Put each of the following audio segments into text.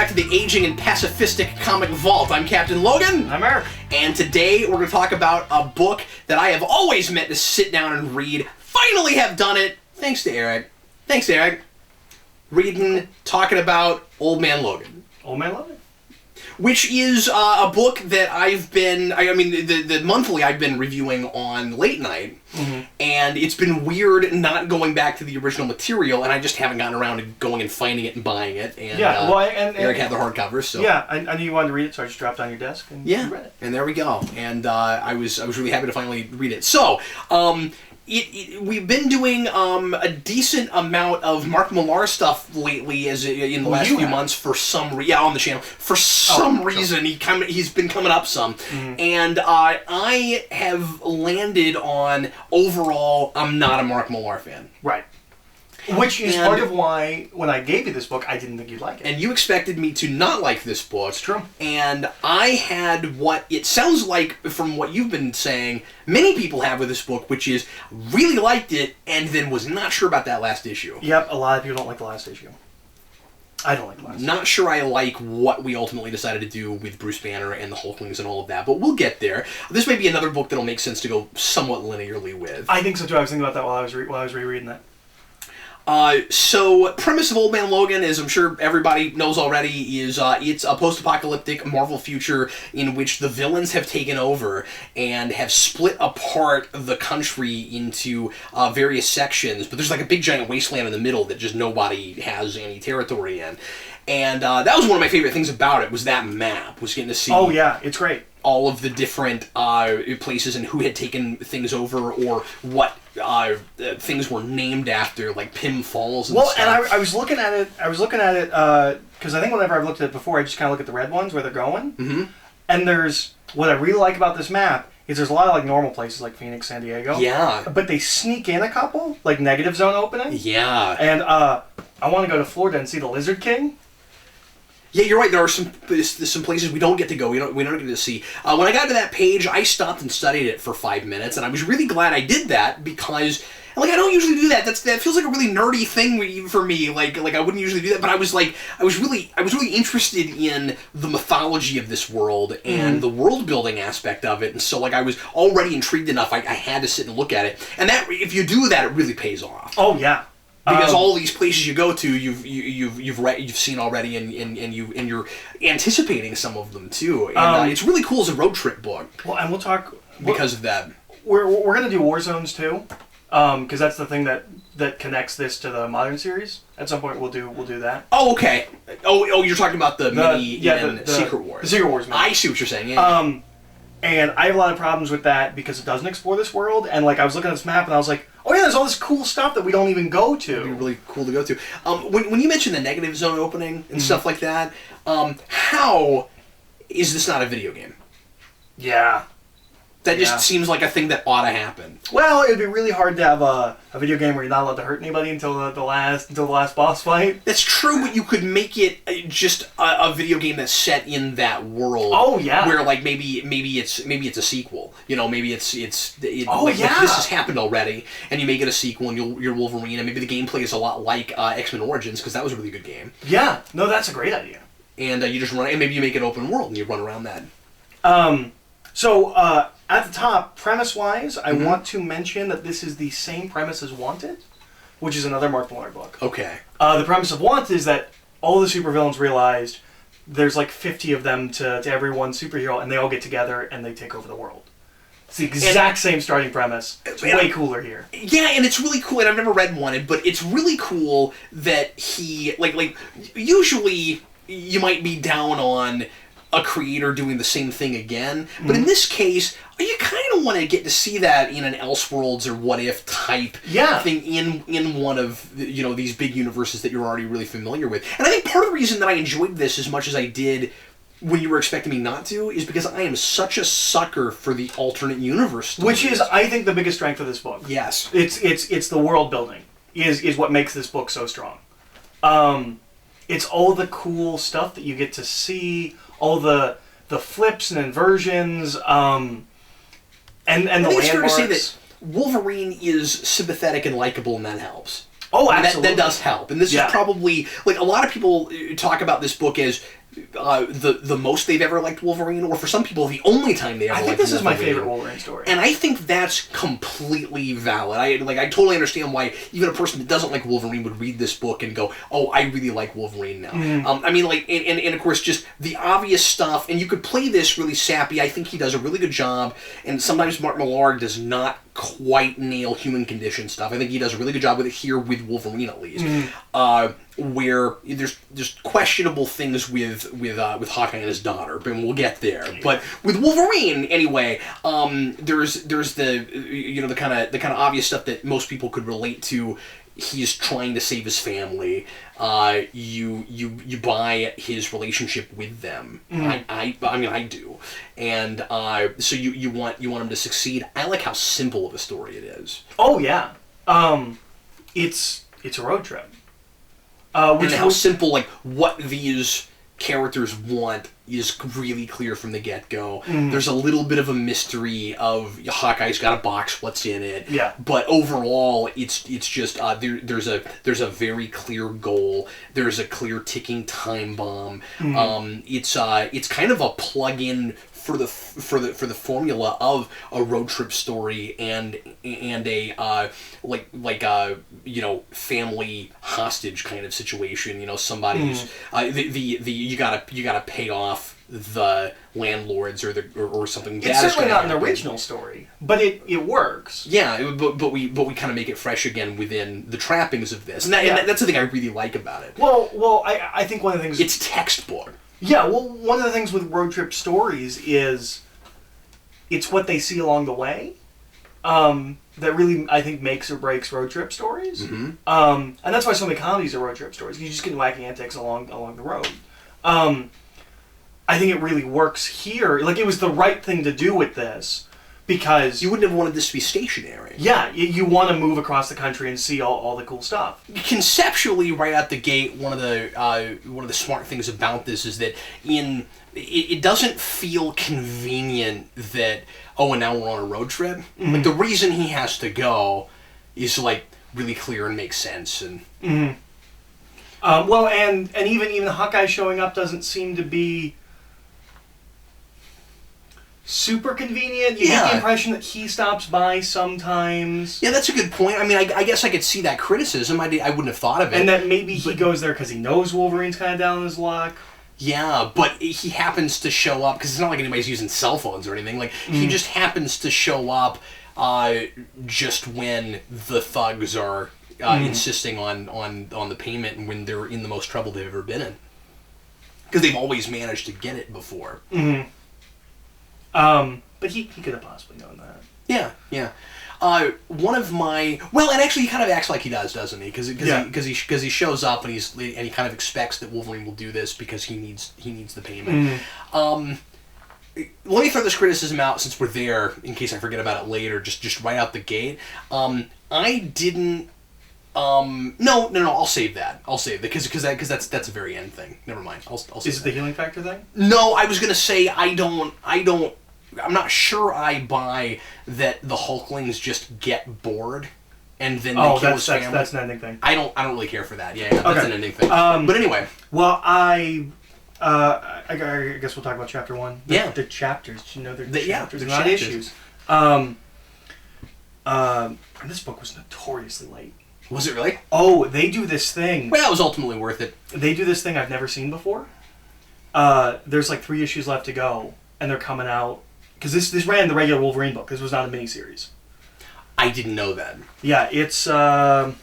back to the Aging and Pacifistic Comic Vault. I'm Captain Logan. I'm Eric. And today we're going to talk about a book that I have always meant to sit down and read. Finally have done it. Thanks to Eric. Talking about Old Man Logan. Old Man Logan. Which is a book that I've been, the monthly I've been reviewing on late night. Mm-hmm. And it's been weird not going back to the original material, and I just haven't gotten around to going and finding it and buying it. And, and Eric had the hardcover, so... Yeah, I knew you wanted to read it, so I just dropped it on your desk and you read it. And there we go. And I was really happy to finally read it. So, we've been doing a decent amount of Mark Millar stuff lately, in the last few months for some on the channel for some reason. He's been coming up some, and I have landed on overall I'm not a Mark Millar fan. Right. Which is part of why, when I gave you this book, I didn't think you'd like it. And you expected me to not like this book. It's true. And I had what it sounds like, from what you've been saying, many people have with this book, which is really liked it and then was not sure about that last issue. Yep, a lot of people don't like the last issue. I don't like the last issue. Not sure I like what we ultimately decided to do with Bruce Banner and the Hulklings and all of that, but we'll get there. This may be another book that'll make sense to go somewhat linearly with. I think so too. I was thinking about that while I was rereading that. So, premise of Old Man Logan, as I'm sure everybody knows already, is it's a post-apocalyptic Marvel future in which the villains have taken over and have split apart the country into various sections, but there's like a big giant wasteland in the middle that just nobody has any territory in. And that was one of my favorite things about it, was that map, was getting to see... Oh yeah, it's great. All of the different places and who had taken things over, or what things were named after, like Pym Falls and stuff. Well, and I was looking at it because I think whenever I've looked at it before, I just kind of look at the red ones where they're going. Mm-hmm. And there's what I really like about this map is there's a lot of like normal places like Phoenix, San Diego. Yeah. But they sneak in a couple, like negative zone opening. Yeah. And I want to go to Florida and see the Lizard King. Yeah, you're right. There are some places we don't get to go. We don't get to see. When I got to that page, I stopped and studied it for 5 minutes, and I was really glad I did that because, like, I don't usually do that. That feels like a really nerdy thing for me. Like I wouldn't usually do that. But I was really interested in the mythology of this world and the world building aspect of it, and so like I was already intrigued enough. I had to sit and look at it, and that if you do that, it really pays off. Oh yeah. Because all these places you go to, you've seen already, and you're anticipating some of them too. And it's really cool as a road trip book. Well, and we'll talk because of that. We're gonna do War Zones too, because that's the thing that connects this to the modern series. At some point, we'll do that. Oh, okay. Oh, you're talking about the mini in Secret Wars. The Secret Wars mini. I see what you're saying. Yeah. And I have a lot of problems with that because it doesn't explore this world. And like I was looking at this map and I was like, oh yeah, there's all this cool stuff that we don't even go to. It'd be really cool to go to. When you mentioned the negative zone opening and stuff like that, how is this not a video game? Yeah. That just seems like a thing that ought to happen. Well, it'd be really hard to have a video game where you're not allowed to hurt anybody until the last boss fight. That's true, but you could make it just a video game that's set in that world. Oh yeah. Where like maybe it's a sequel. You know, maybe it's this has happened already, and you make it a sequel, and you're Wolverine, and maybe the gameplay is a lot like X-Men Origins, because that was a really good game. Yeah. No, that's a great idea. And you just run, and maybe you make it open world, and you run around that. So, at the top, premise-wise, I want to mention that this is the same premise as Wanted, which is another Mark Millar book. Okay. The premise of Wanted is that all the supervillains realized there's like 50 of them to every one superhero, and they all get together and they take over the world. It's the exact same starting premise. It's way cooler here. Yeah, and it's really cool, and I've never read Wanted, but it's really cool that he, like usually you might be down on a creator doing the same thing again, but in this case, you kind of want to get to see that in an Elseworlds or What If type thing in one of these big universes that you're already really familiar with. And I think part of the reason that I enjoyed this as much as I did when you were expecting me not to is because I am such a sucker for the alternate universe stories. Which is, I think, the biggest strength of this book. Yes, it's the world building is what makes this book so strong. It's all the cool stuff that you get to see. All the flips and inversions, and the landmarks. I think it's fair to say that Wolverine is sympathetic and likable, and that helps. Oh, And absolutely. that does help. And this is probably, like, a lot of people talk about this book as the most they've ever liked Wolverine, or for some people, the only time they ever liked Wolverine. I think this is my favorite Wolverine story. And I think that's completely valid. I totally understand why even a person that doesn't like Wolverine would read this book and go, oh, I really like Wolverine now. I mean, like, and of course, just the obvious stuff, and you could play this really sappy. I think he does a really good job, and sometimes Mark Millar does not quite nail human condition stuff. I think he does a really good job with it here, with Wolverine at least. Where there's questionable things with Hawkeye and his daughter, but we'll get there. But with Wolverine, anyway, there's the the kind of obvious stuff that most people could relate to. He's trying to save his family. You buy his relationship with them. I mean, I do, and so you want him to succeed. I like how simple of a story it is. Oh yeah, it's a road trip. And how simple, like, what these characters want is really clear from the get-go. There's a little bit of a mystery of Hawkeye's got a box, what's in it. Yeah. But overall, it's just there's a very clear goal. There's a clear ticking time bomb. It's kind of a plug-in for the formula of a road trip story and a family hostage kind of situation. Somebody's you gotta pay off the landlords or something. It's certainly not an original story, but it works. Yeah, but we kind of make it fresh again within the trappings of this, and that's the thing I really like about it. Well, I think one of the things, it's textbook. Yeah, well, one of the things with road trip stories is it's what they see along the way that really, I think, makes or breaks road trip stories. And that's why so many comedies are road trip stories. You just get wacky antics along the road. I think it really works here. Like, it was the right thing to do with this, because you wouldn't have wanted this to be stationary. Yeah, you want to move across the country and see all the cool stuff. Conceptually, right out the gate, one of the smart things about this is that it doesn't feel convenient that, and now we're on a road trip. Like, the reason he has to go is, like, really clear and makes sense. And well, and even Hawkeye showing up doesn't seem to be super convenient. You get the impression that he stops by sometimes. Yeah, that's a good point. I mean, I guess I could see that criticism. I wouldn't have thought of it. And that maybe he goes there because he knows Wolverine's kind of down on his luck. Yeah, but he happens to show up, because it's not like anybody's using cell phones or anything. Like, he just happens to show up just when the thugs are insisting on the payment, and when they're in the most trouble they've ever been in. Because they've always managed to get it before. But he could have possibly known that. Yeah. One of my and actually he kind of acts like he does, doesn't he? Because he shows up and he kind of expects that Wolverine will do this because he needs the payment. Let me throw this criticism out since we're there, in case I forget about it later. Just right out the gate. I didn't. No. I'll save that. Because that's a very end thing. Never mind. I'll save Is it the healing factor thing? No, I was gonna say I'm not sure I buy that the Hulklings just get bored and then they kill his family. That's an ending thing. I don't really care for that. Yeah, that's an ending thing. But anyway. Well, I guess we'll talk about chapter 1. The chapters. Did you know they're chapters? They're not issues. This book was notoriously late. Was it really? Oh, they do this thing. Well, it was ultimately worth it. They do this thing I've never seen before. There's like 3 issues left to go, and they're coming out. Because this ran the regular Wolverine book. This was not a miniseries. I didn't know that. Yeah, it's... well,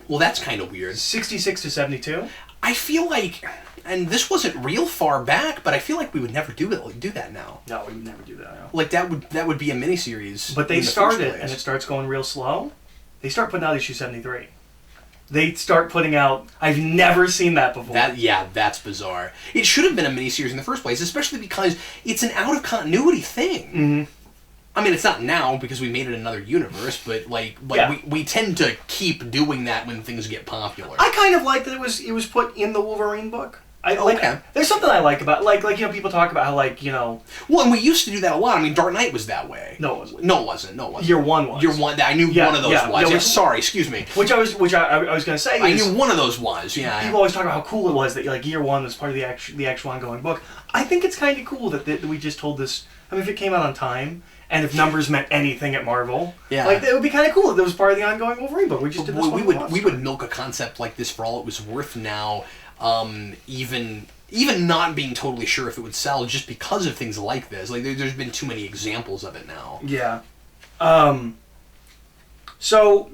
that's kind of weird. 66 to 72. I feel like... And this wasn't real far back, but I feel like we would never do that now. No, we would never do that now. Like, that would be a miniseries. But they start it, and it starts going real slow. They start putting out issue 73. They start putting out... I've never seen that before. That's bizarre. It should have been a miniseries in the first place, especially because it's an out-of-continuity thing. I mean, it's not now because we made it another universe, but we tend to keep doing that when things get popular. I kind of like that it was put in the Wolverine book. There's something I like about people talk about how Well, and we used to do that a lot. I mean, Dark Knight was that way. No, it wasn't. No, it wasn't. Year one was. Year one. I knew one of those was. Yeah, sorry, excuse me. Which I was gonna say. I knew one of those was. Yeah. People always talk about how cool it was that year one was part of the actual ongoing book. I think it's kind of cool that we just told this. I mean, if it came out on time. And if numbers meant anything at Marvel, it would be kind of cool if it was part of the ongoing Wolverine book. We just did this one. We would milk a concept like this for all it was worth now, even not being totally sure if it would sell just because of things like this. Like there's been too many examples of it now. Yeah. So,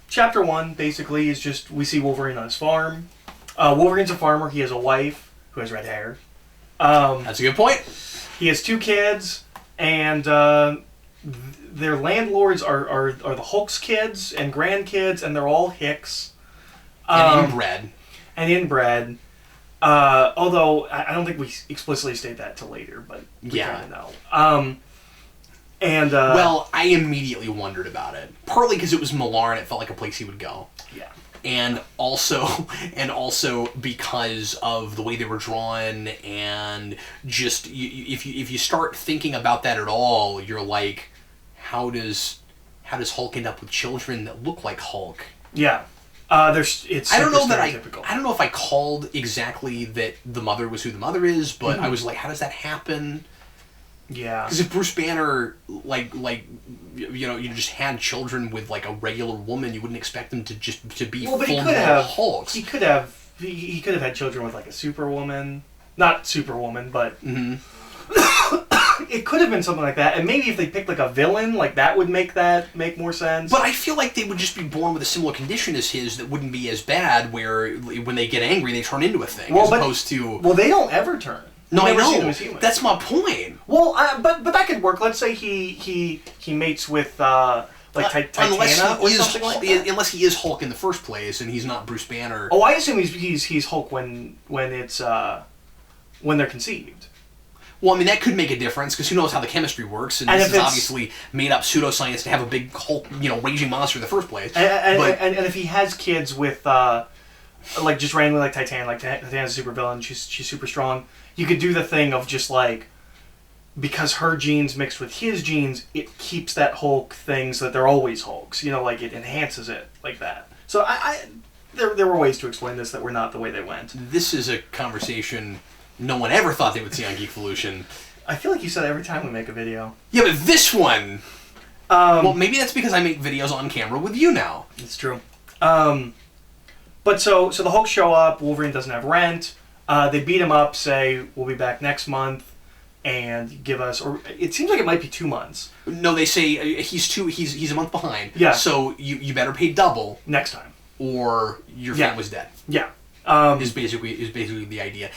chapter 1 basically is just we see Wolverine on his farm. Wolverine's a farmer. He has a wife who has red hair. That's a good point. He has 2 kids. And their landlords are the Hulk's kids and grandkids, and they're all Hicks. And inbred. Although I don't think we explicitly state that till later, but we kind of know. Well, I immediately wondered about it. Partly because it was Millar and it felt like a place he would go. Yeah. And also because of the way they were drawn, and just if you start thinking about that at all, you're like, how does Hulk end up with children that look like Hulk? Yeah, it's. I don't know if I called exactly that the mother was who the mother is, but I was like, how does that happen? Yeah. Because if Bruce Banner, you just had children with, like, a regular woman, you wouldn't expect them to be full-blown Hulks. He could have had children with, like, a Superwoman. Not Superwoman, but... Mm-hmm. It could have been something like that, and maybe if they picked, like, a villain, like, that would make more sense. But I feel like they would just be born with a similar condition as his that wouldn't be as bad, where when they get angry, they turn into a thing, opposed to... Well, they don't ever turn. No, I know. That's my point. Well, but that could work. Let's say he mates with Titania or something like that. Unless he is Hulk in the first place, and he's not Bruce Banner. Oh, I assume he's Hulk when they're conceived. Well, I mean, that could make a difference, because who knows how the chemistry works, and this is obviously made-up pseudoscience to have a big Hulk, raging monster in the first place. And if he has kids with, just randomly like Titania, like Titania's a super villain, she's super strong, you could do the thing of just, like, because her genes mixed with his genes, it keeps that Hulk thing so that they're always Hulks. It enhances it like that. So there were ways to explain this that were not the way they went. This is a conversation no one ever thought they would see on Geekvolution. I feel like you said every time we make a video. Yeah, but this one... well, maybe that's because I make videos on camera with you now. It's true. But so the Hulks show up, Wolverine doesn't have rent, they beat him up, say, we'll be back next month, and give us, or it seems like it might be 2 months. No, they say he's a month behind. Yeah. So you better pay double. Next time. Or your family's dead. Yeah. Is basically the idea.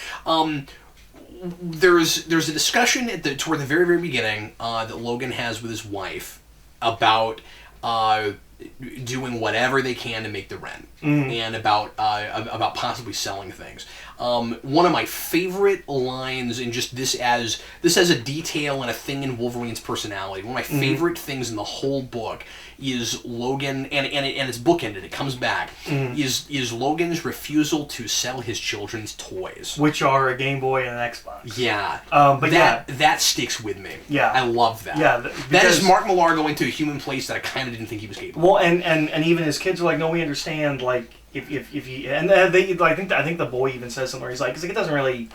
There's a discussion toward the very, very beginning that Logan has with his wife about doing whatever they can to make the rent, and about possibly selling things. One of my favorite lines, and just this as a detail and a thing in Wolverine's personality, one of my favorite things in the whole book is Logan, and it's bookended, it comes back, is Logan's refusal to sell his children's toys. Which are a Game Boy and an Xbox. Yeah. But that sticks with me. Yeah. I love that. Yeah. That is Mark Millar going to a human place that I kind of didn't think he was capable. Well, and even his kids are like, no, we understand, like, if he, and they, I think the boy even says somewhere, he's like, it doesn't really...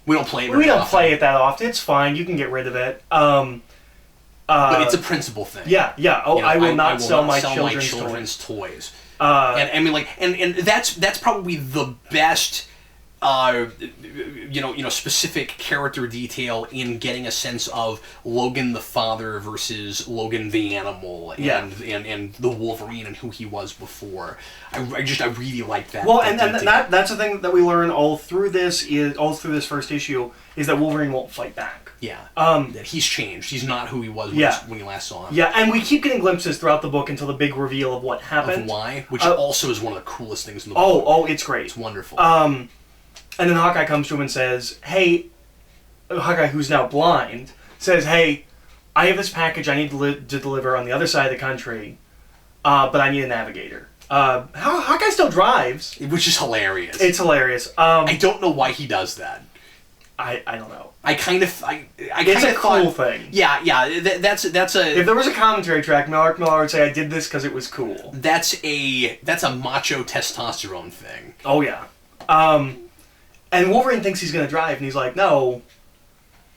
We don't play it play it that often. It's fine. You can get rid of it. But it's a principle thing. Yeah. Oh, I will not sell my children's toys. And I mean, like, and that's probably the best, specific character detail in getting a sense of Logan the father versus Logan the animal, and the Wolverine and who he was before. I really like that. Well, that's the thing that we learn all through this first issue is that Wolverine won't fight back. Yeah. That he's changed. He's not who he was when you last saw him. Yeah, and we keep getting glimpses throughout the book until the big reveal of what happened. Of why, which also is one of the coolest things in the book. Oh, it's great. It's wonderful. And then Hawkeye comes to him and says, hey, Hawkeye, who's now blind, says, hey, I have this package I need to deliver on the other side of the country, but I need a navigator. Hawkeye still drives. Which is hilarious. It's hilarious. I don't know why he does that. I don't know. I kind of It's a cool thing. Yeah. That's a. If there was a commentary track, Mark Millar would say, "I did this because it was cool." That's a macho testosterone thing. Oh yeah. And Wolverine thinks he's gonna drive, and he's like, "No,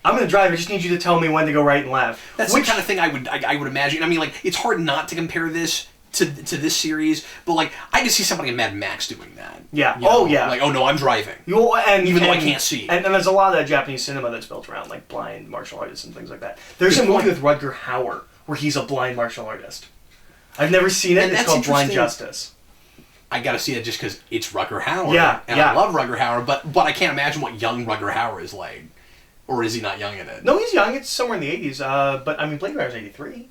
I'm gonna drive. I just need you to tell me when to go right and left." That's the kind of thing I would imagine. I mean, like, it's hard not to compare this to this series, but like, I could see somebody in Mad Max doing that. Yeah. You know? Oh yeah. Like, oh no, I'm driving. Even though I can't see. And there's a lot of Japanese cinema that's built around like blind martial artists and things like that. There's a movie with Rutger Hauer where he's a blind martial artist. I've never seen it. It's called Blind Justice. I gotta see it just because it's Rutger Hauer. Yeah, and I love Rutger Hauer, but I can't imagine what young Rutger Hauer is like. Or is he not young in it? No, he's young. It's somewhere in the 80s. But I mean, Blade Runner's 83.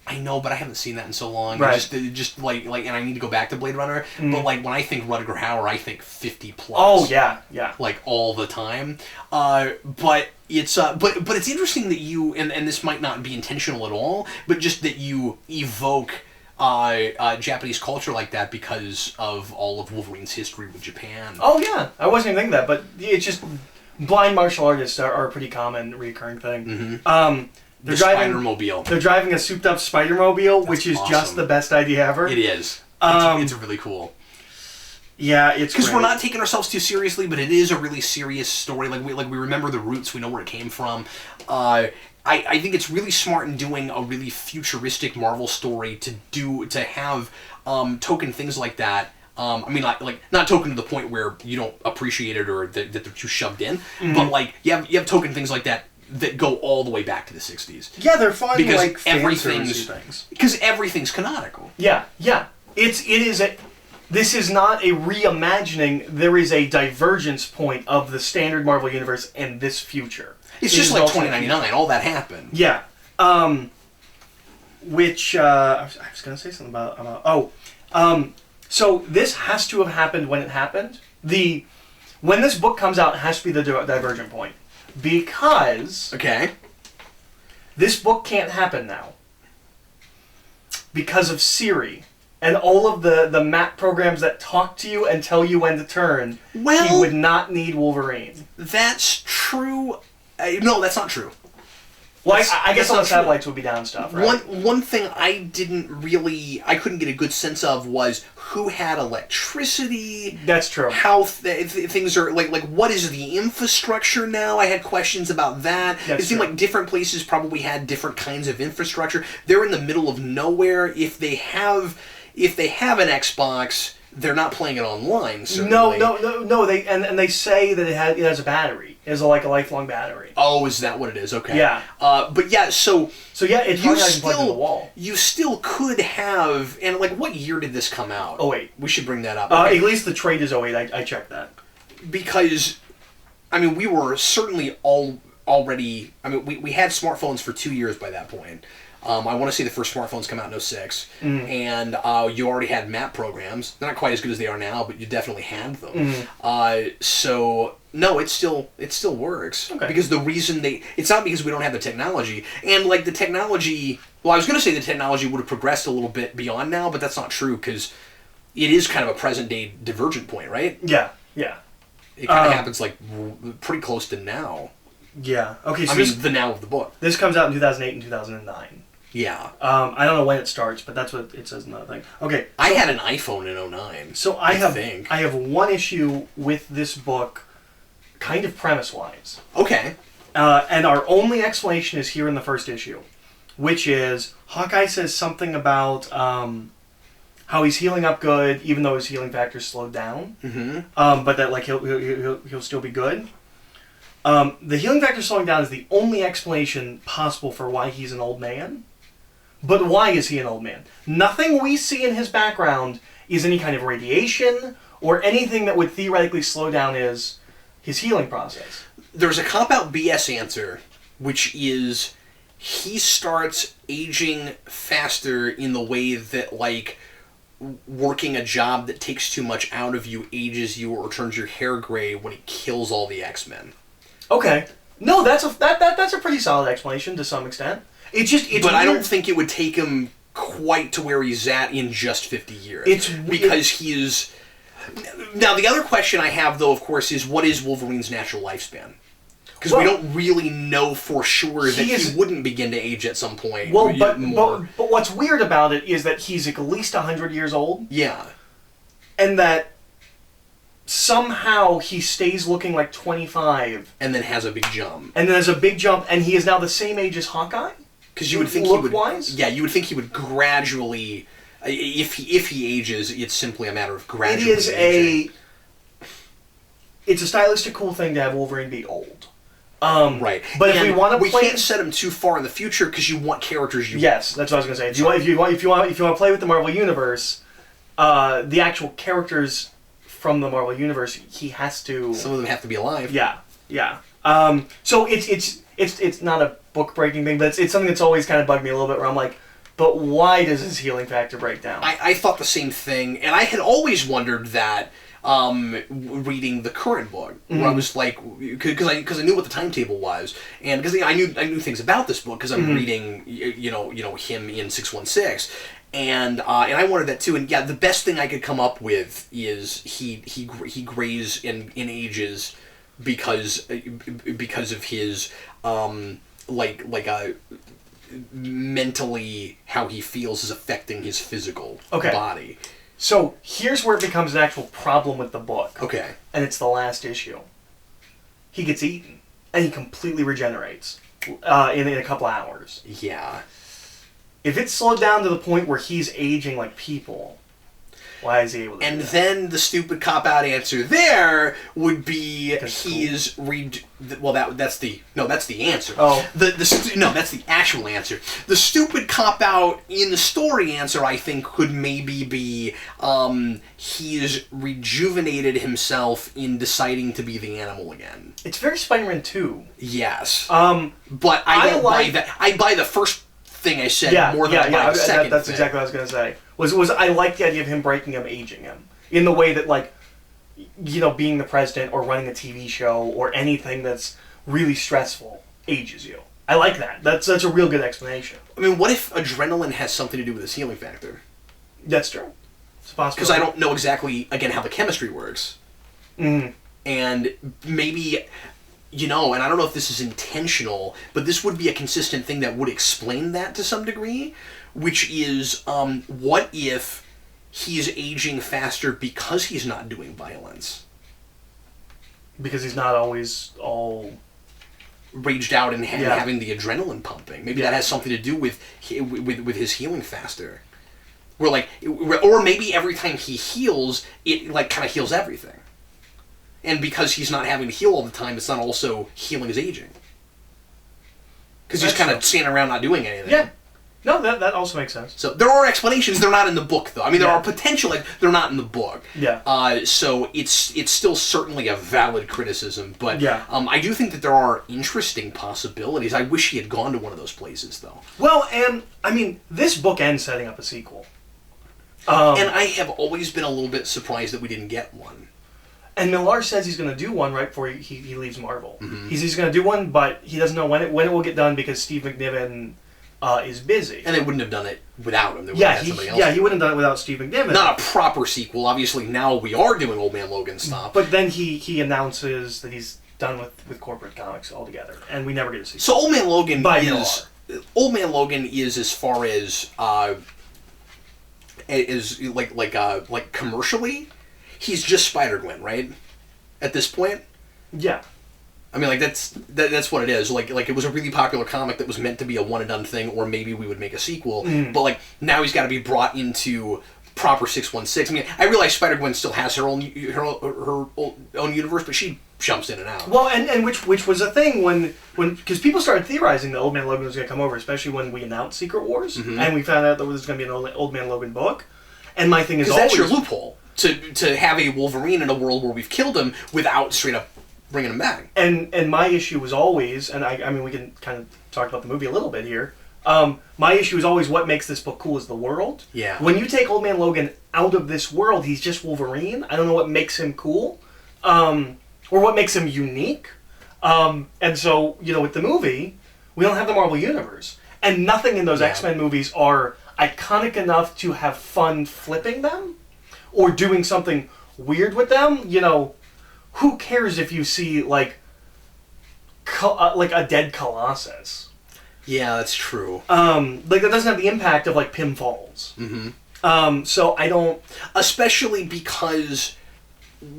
I know, but I haven't seen that in so long. Right. Just like, and I need to go back to Blade Runner. But like, when I think Rutger Hauer, I think 50 plus. Oh yeah. Like all the time. But it's interesting that you and this might not be intentional at all, but just that you evoke Japanese culture like that because of all of Wolverine's history with Japan. Oh yeah, I wasn't even thinking that, but it's just blind martial artists are a pretty common recurring thing. Mm-hmm. They're driving Spider-Mobile. They're driving a souped-up Spider-Mobile, which is awesome. just the best idea ever. It is. It's really cool. Yeah, it's because we're not taking ourselves too seriously, but it is a really serious story. Like we remember the roots, we know where it came from. I think it's really smart in doing a really futuristic Marvel story to have token things like that. I mean, like not token to the point where you don't appreciate it or that they're too shoved in, but like you have token things like that go all the way back to the 60s. Yeah, they're fun because like everything's canonical. Yeah. This is not a reimagining. There is a divergence point of the standard Marvel universe and this future. It's just like 2099. All that happened. Yeah. Which I was going to say something about. So this has to have happened when it happened. When this book comes out, it has to be the divergent point. Because this book can't happen now. Because of Siri. And all of the map programs that talk to you and tell you when to turn. Well, he would not need Wolverine. That's true. No, that's not true. Well, I guess all the satellites would be down and stuff, right? One thing I couldn't get a good sense of was who had electricity. That's true. How things are, like what is the infrastructure now? I had questions about that. It seemed like different places probably had different kinds of infrastructure. They're in the middle of nowhere. If they have an Xbox, they're not playing it online, certainly. No. They say that it has a battery. It has a lifelong battery. Oh, is that what it is? Okay. Yeah. But yeah, so yeah, it's probably not even plugged in the wall. You still could have, and like, what year did this come out? Oh wait, we should bring that up. At least the trade is 08. I checked that. Because, I mean, we were certainly already. I mean, we had smartphones for 2 years by that point. I want to say the first smartphones come out in 06, and you already had map programs. They're not quite as good as they are now, but you definitely had them. So no, it still works. Okay. Because the reason it's not because we don't have the technology, and like the technology. Well, I was going to say the technology would have progressed a little bit beyond now, but that's not true because it is kind of a present day divergent point, right? Yeah. It kind of happens like pretty close to now. Yeah. Okay. So the now of the book. This comes out in 2008 and 2009. Yeah. I don't know when it starts, but that's what it says in the thing. Okay. I had an iPhone in 09. So I have one issue with this book, kind of premise-wise. Okay. And our only explanation is here in the first issue, which is Hawkeye says something about how he's healing up good, even though his healing factor's slowed down. Mm-hmm. But that like he'll still be good. The healing factor slowing down is the only explanation possible for why he's an old man. But why is he an old man? Nothing we see in his background is any kind of radiation or anything that would theoretically slow down his healing process. There's a cop-out BS answer, which is he starts aging faster in the way that, like, working a job that takes too much out of you ages you or turns your hair gray when he kills all the X-Men. Okay. No, that's a pretty solid explanation to some extent. It's but weird. I don't think it would take him quite to where he's at in just 50 years. Because he's... Now, the other question I have, though, of course, is what is Wolverine's natural lifespan? Because we don't really know for sure that he wouldn't begin to age at some point. Well, but what's weird about it is that he's at least 100 years old. Yeah. And that somehow he stays looking like 25. And then has a big jump. And he is now the same age as Hawkeye? Because you would think Yeah, you would think he would gradually... If he ages, it's simply a matter of gradually aging. It's a stylistic cool thing to have Wolverine be old. Right, but if we want to, we can't set him too far in the future because you want characters. Yes, that's what I was going to say. If you want to play with the Marvel Universe, the actual characters from the Marvel Universe, he has to. Some of them have to be alive. Yeah. So it's not a book breaking thing, but it's something that's always kind of bugged me a little bit. Where I'm like, but why does his healing factor break down? I thought the same thing, and I had always wondered that. Reading the current book, where I was like, because I knew what the timetable was, and because I knew things about this book because I'm reading, him in 616, and I wanted that too. And yeah, the best thing I could come up with is he grays in ages because of his mentally how he feels is affecting his physical body. So, here's where it becomes an actual problem with the book. Okay. And it's the last issue. He gets eaten, and he completely regenerates in a couple hours. Yeah. If it's slowed down to the point where he's aging like people, why is he able to do that? Then the stupid cop-out answer there would be that's the answer. Oh. That's the actual answer. The stupid cop-out in the story answer, I think, could maybe be he's rejuvenated himself in deciding to be the animal again. It's very Spider-Man 2. Yes. But I buy the first thing I said more than I buy the second That's thing. exactly what I was going to say. Was I like the idea of him breaking him, aging him. In the way that, being the president or running a TV show or anything that's really stressful ages you. I like that. That's a real good explanation. I mean, what if adrenaline has something to do with his healing factor? That's true. It's possible. Because I don't know exactly, again, how the chemistry works. Mm. And maybe... and I don't know if this is intentional, but this would be a consistent thing that would explain that to some degree, which is, what if he's aging faster because he's not doing violence? Because he's not always all... raged out and having the adrenaline pumping. Maybe that has something to do with his healing faster. Or maybe every time he heals, it kind of heals everything. And because he's not having to heal all the time, it's not also healing his aging. Because he's kind of standing around not doing anything. Yeah. No, that also makes sense. So there are explanations. They're not in the book, though. I mean, there are potential. They're not in the book. Yeah. So it's still certainly a valid criticism. But I do think that there are interesting possibilities. I wish he had gone to one of those places, though. Well, and I mean, this book ends setting up a sequel. And I have always been a little bit surprised that we didn't get one. And Millar says he's going to do one right before he leaves Marvel. Mm-hmm. He's going to do one, but he doesn't know when it will get done because Steve McNiven is busy. And they wouldn't have done it without him. They would have had somebody else. Yeah, he wouldn't have done it without Steve McNiven. Not a proper sequel. Obviously, now we are doing Old Man Logan stuff. But then he announces that he's done with corporate comics altogether, and we never get a sequel. So Old Man Logan is as far as commercially, he's just Spider-Gwen, right? At this point? Yeah. I mean, that's what it is. Like it was a really popular comic that was meant to be a one-and-done thing, or maybe we would make a sequel. Mm. But, now he's got to be brought into proper 616. I mean, I realize Spider-Gwen still has her own universe, but she jumps in and out. Well, and which was a thing when because people started theorizing that Old Man Logan was going to come over, especially when we announced Secret Wars, and we found out that there was going to be an Old Man Logan book. And my thing is always... that's your loophole. To have a Wolverine in a world where we've killed him without straight up bringing him back. And my issue was always, and I mean we can kind of talk about the movie a little bit here, my issue is always what makes this book cool is the world. Yeah. When you take Old Man Logan out of this world, he's just Wolverine. I don't know what makes him cool, or what makes him unique. And so, with the movie, we don't have the Marvel Universe. And nothing in those X-Men movies are iconic enough to have fun flipping them or doing something weird with them. You know, who cares if you see like a dead Colossus? Yeah, that's true. Like that doesn't have the impact of like Pym Falls. So I don't, especially because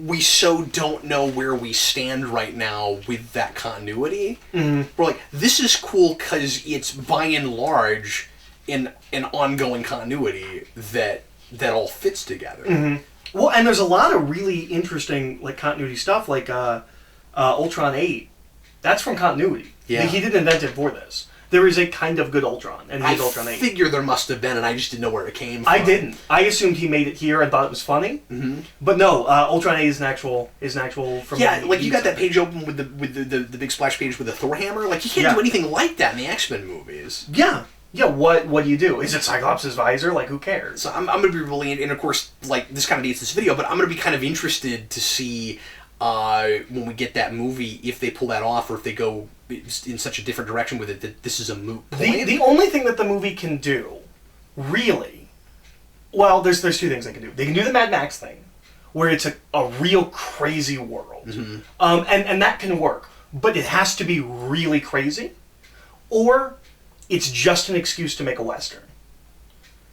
we so don't know where we stand right now with that continuity. We're like, this is cool because it's by and large in an ongoing continuity that all fits together. Well, and there's a lot of really interesting like continuity stuff, like Ultron 8. That's from continuity. Yeah. He didn't invent it for this. There is a kind of good Ultron, and he's Ultron 8. I figure there must have been, and I just didn't know where it came from. I didn't. I assumed he made it here and thought it was funny. But no, Ultron 8 is an actual from. Yeah, like you got that page open with the big splash page with the Thor hammer. Like you can't do anything like that in the X-Men movies. Yeah. Yeah, what do you do? Is it Cyclops' visor? Like, who cares? So I'm going to be really, and of course, like, this kind of dates this video, but I'm going to be kind of interested to see when we get that movie, if they pull that off, or if they go in such a different direction with it, that this is a moot point. The only thing that the movie can do, really, well, there's two things they can do. They can do the Mad Max thing, where it's a real crazy world. And that can work, but it has to be really crazy, or it's just an excuse to make a Western.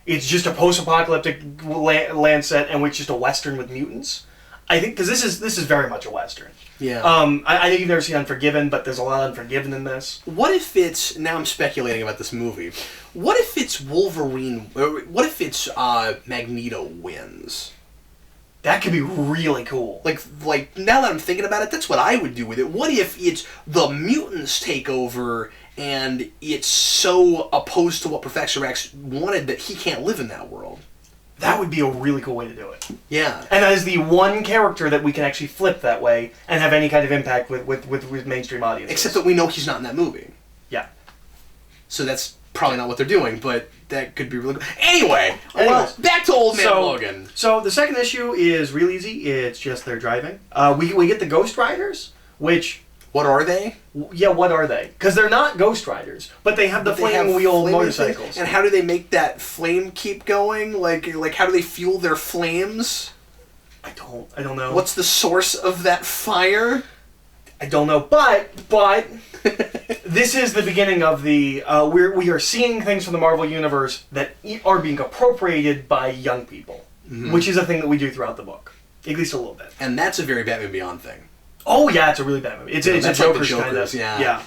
It's just a post-apocalyptic land set, and it's just a Western with mutants. I think, because this is very much a Western. Yeah. I think you've never seen Unforgiven, but there's a lot of Unforgiven in this. What if it's, now I'm speculating about this movie, what if it's Wolverine, or what if it's Magneto wins? That could be really cool. Like now that I'm thinking about it, that's what I would do with it. What if it's the mutants take over, and it's so opposed to what Professor X wanted that he can't live in that world? That would be a really cool way to do it. Yeah. And that is the one character that we can actually flip that way and have any kind of impact with mainstream audiences. Except that we know he's not in that movie. Yeah. So that's probably not what they're doing, but that could be really good. Anyway, well, back to Old Man Logan. So the second issue is real easy. It's just they're driving. We get the Ghost Riders, which... What are they? Yeah, what are they? Because they're not Ghost Riders, but they have the flame wheel motorcycles. And how do they make that flame keep going? Like how do they fuel their flames? I don't know. What's the source of that fire? I don't know, but this is the beginning of the we are seeing things from the Marvel Universe that are being appropriated by young people, which is a thing that we do throughout the book, at least a little bit. And that's a very Batman Beyond thing. Oh yeah, it's a really bad movie. It's a Joker's kind of. Yeah.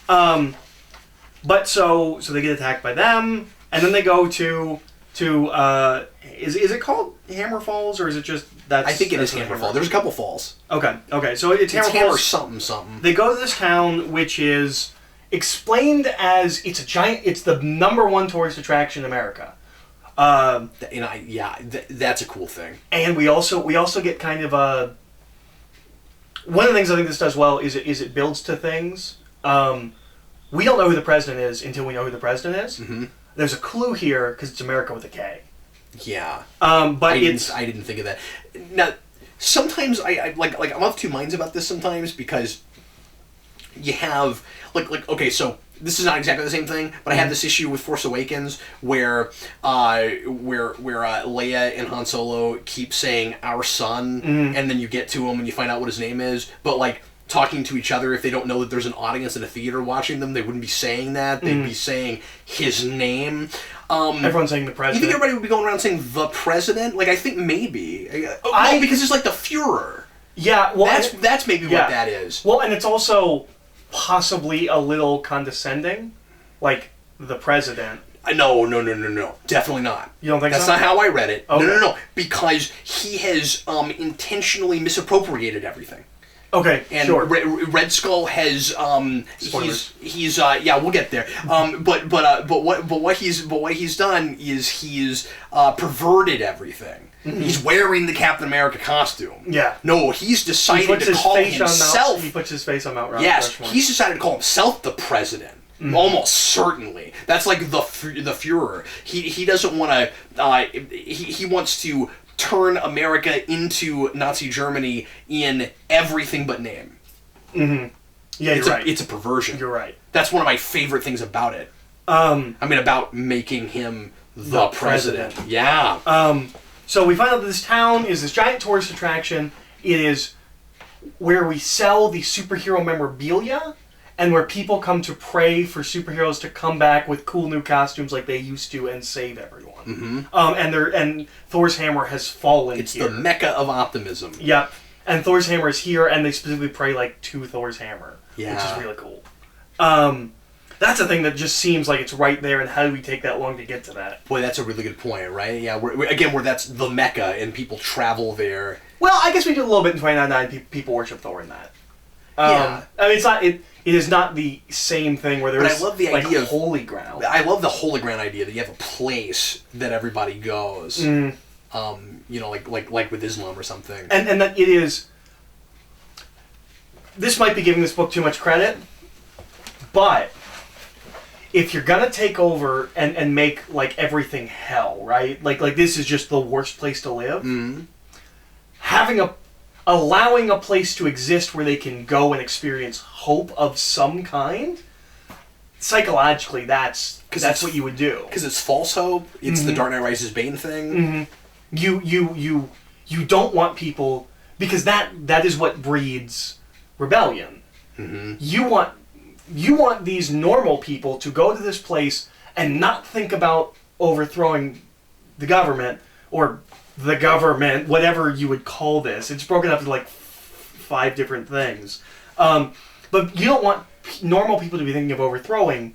But so they get attacked by them, and then they go to is it called Hammer Falls, or is it just that? I think it is Hammer Falls. There's a couple falls. Okay. So it's Hammer Falls. something. They go to this town, which is explained as it's the #1 tourist attraction in America. That's a cool thing. And we also get kind of a. One of the things I think this does well is it builds to things. We don't know who the president is until we know who the president is. There's a clue here because it's America with a K. Yeah. But I didn't think of that. Now, sometimes I'm of two minds about this sometimes, because you have okay, so this is not exactly the same thing, but I have this issue with Force Awakens where Leia and Han Solo keep saying "our son," and then you get to him and you find out what his name is, but talking to each other, if they don't know that there's an audience in a theater watching them, they wouldn't be saying that. They'd be saying his name. Everyone's saying the president. You think everybody would be going around saying the president? I think maybe. Because it's like the Fuhrer. Yeah, well, that's maybe what that is. Well, and it's also possibly a little condescending, like the president. No. Definitely not. You don't think That's so? not how I read it. Okay. No. Because he has intentionally misappropriated everything. Okay, and sure. Red Skull has he's we'll get there. But what he's done is he's perverted everything. He's wearing the Captain America costume. Yeah. No, he's decided to call himself. He puts his face on Mount Rushmore. Yes, he's decided to call himself the president. Almost certainly. That's like the Fuhrer. He doesn't want to. He wants to turn America into Nazi Germany in everything but name. Yeah, you're right. It's a perversion. You're right. That's one of my favorite things about it. About making him the president. Yeah. So we find out that this town is this giant tourist attraction. It is where we sell the superhero memorabilia and where people come to pray for superheroes to come back with cool new costumes like they used to and save everyone. And Thor's hammer has fallen It's here. the mecca of optimism. Yep. And Thor's hammer is here, and they specifically pray to Thor's hammer, which is really cool. That's a thing that just seems like it's right there, and how do we take that long to get to that? Boy, that's a really good point, right? Yeah, where that's the mecca, and people travel there. Well, I guess we do a little bit in 29.9. People worship Thor in that. Yeah. I mean, it's not. It is not the same thing where there's. But I love the idea of holy ground. I love the holy ground idea that you have a place that everybody goes. Like with Islam or something. And that it is. This might be giving this book too much credit, but if you're gonna take over and make like everything hell, right? Like this is just the worst place to live. Allowing a place to exist where they can go and experience hope of some kind, psychologically, that's what you would do. Because it's false hope. It's the Dark Knight Rises Bane thing. You don't want people, because that is what breeds rebellion. You want these normal people to go to this place and not think about overthrowing the government or the government, whatever you would call this. It's broken up into like 5 different things. But you don't want normal people to be thinking of overthrowing.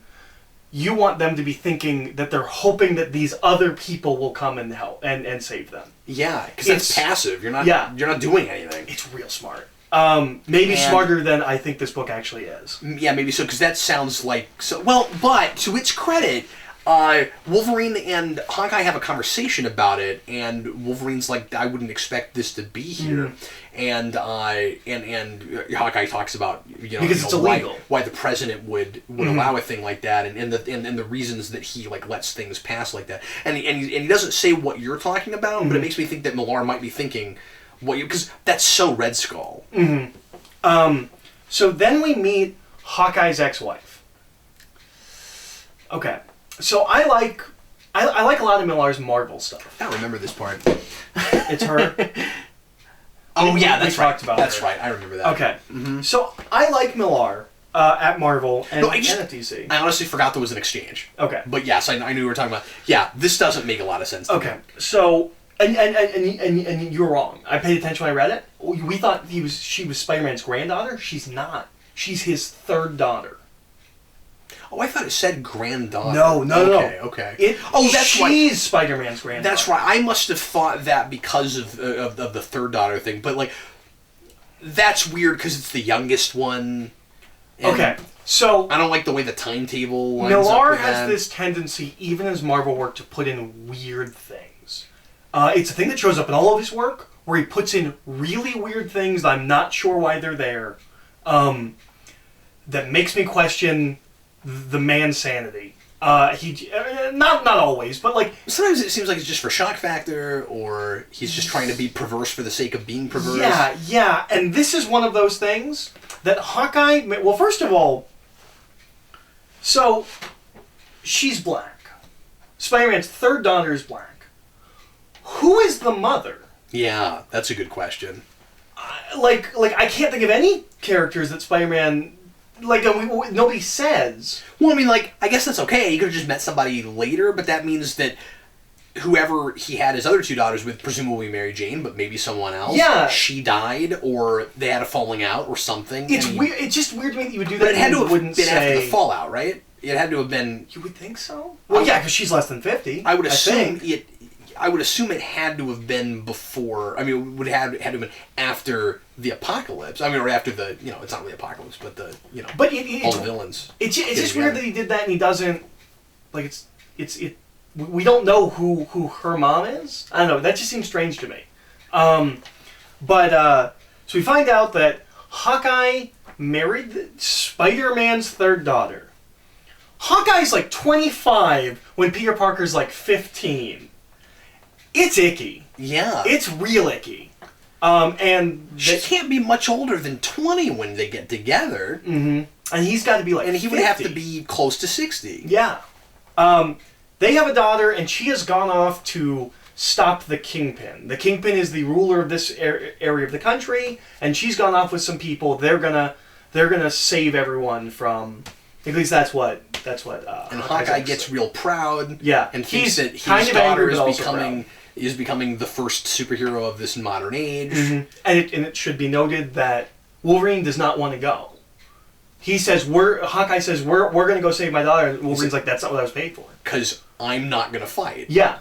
You want them to be thinking that they're hoping that these other people will come and help and save them. Yeah, because it's passive. You're not doing anything. It's real smart. Maybe smarter than I think this book actually is. Yeah, maybe so, because that sounds like so. Well, but to its credit, Wolverine and Hawkeye have a conversation about it, and Wolverine's like, "I wouldn't expect this to be here," and Hawkeye talks about because it's illegal. Why the president would allow a thing like that, and the reasons that he like lets things pass like that, and he doesn't say what you're talking about, but it makes me think that Millar might be thinking because that's so Red Skull. So then we meet Hawkeye's ex-wife. Okay. So I like a lot of Millar's Marvel stuff. I don't remember this part. It's her. That's right. Talked about that's her. right. I remember that. Okay. So I like Millar at Marvel and at DC. I honestly forgot there was an exchange. Okay. But yes, I knew we were talking about. Yeah, this doesn't make a lot of sense. To me. So and you're wrong. I paid attention when I read it. We thought she was Spider-Man's granddaughter. She's not. She's his third daughter. Oh, I thought it said granddaughter. No. Okay. That's right. She's Spider-Man's granddaughter. That's right. I must have thought that because of the third daughter thing. But like, that's weird because it's the youngest one. Okay. So I don't like the way the timetable lines Millar up has this tendency, even as Marvel work, to put in weird things. It's a thing that shows up in all of his work, where he puts in really weird things that I'm not sure why they're there. That makes me question the man's sanity. He not always, but like sometimes it seems like it's just for shock factor, or he's just trying to be perverse for the sake of being perverse. Yeah, and this is one of those things that Hawkeye. Well, first of all, so she's black. Spider-Man's third daughter is black. Who is the mother? Yeah, that's a good question. Like I can't think of any characters that Spider-Man. Nobody says. Well, I mean, I guess that's okay. He could have just met somebody later, but that means that whoever he had his other 2 daughters with, presumably Mary Jane, but maybe someone else. Yeah. She died, or they had a falling out, or something. It's weird. It's just weird to me that you would do that. But it had to have been say... after the fallout, right? It had to have been. You would think so. Well, yeah, because she's less than 50. I would assume it. I would assume it had to have been before. I mean, it would have had to have been after the apocalypse. I mean, or after the, it's not really apocalypse, but the, but all the villains. It's just weird that he did that and he doesn't, we don't know who her mom is. I don't know. That just seems strange to me. So we find out that Hawkeye married Spider-Man's third daughter. Hawkeye's 25 when Peter Parker's 15. It's icky. Yeah. It's real icky. And she can't be much older than 20 when they get together. Mm-hmm. And he's got to be and he 50. would have to be close to 60. Yeah. they have a daughter, and she has gone off to stop the Kingpin. The Kingpin is the ruler of this area of the country, and she's gone off with some people. They're gonna save everyone from. At least that's what. And Hawkeye gets real proud. Yeah, and thinks that his kind of daughter angry, is becoming the first superhero of this modern age. Mm-hmm. And it should be noted that Wolverine does not want to go. He says Hawkeye says we're going to go save my daughter, and Wolverine's like, that's not what I was paid for. Because I'm not going to fight. Yeah.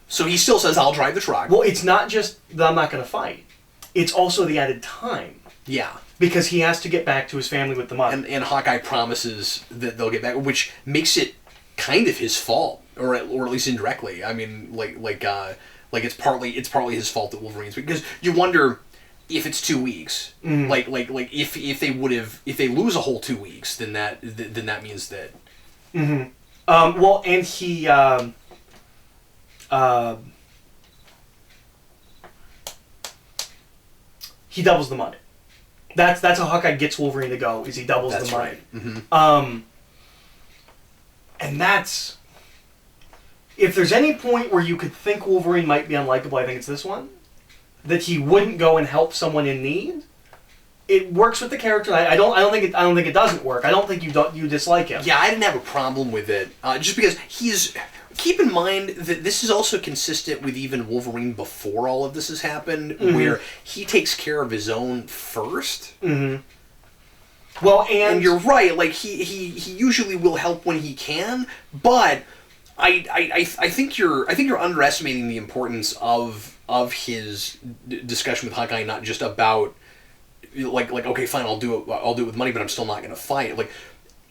So he still says, I'll drive the truck. Well, it's not just that I'm not going to fight. It's also the added time. Yeah. Because he has to get back to his family with the money. And Hawkeye promises that they'll get back, which makes it kind of his fault, or at least indirectly. I mean, it's partly his fault that Wolverine's, because you wonder if it's 2 weeks. Mm-hmm. If they lose a whole 2 weeks, then that means that. Mm-hmm. Well, and he doubles the money. That's how Hawkeye gets Wolverine to go, is he doubles the money. Right. Mm-hmm. And that's... If there's any point where you could think Wolverine might be unlikable, I think it's this one. That he wouldn't go and help someone in need. It works with the character. I don't think it doesn't work. I don't think you dislike him. Yeah, I didn't have a problem with it. Just because he's... Keep in mind that this is also consistent with even Wolverine before all of this has happened, mm-hmm. where he takes care of his own first. Mm-hmm. Well, and you're right. Like he usually will help when he can, but I think you're underestimating the importance of his discussion with Hawkeye, not just about like okay, fine, I'll do it with money, but I'm still not going to fight. Like,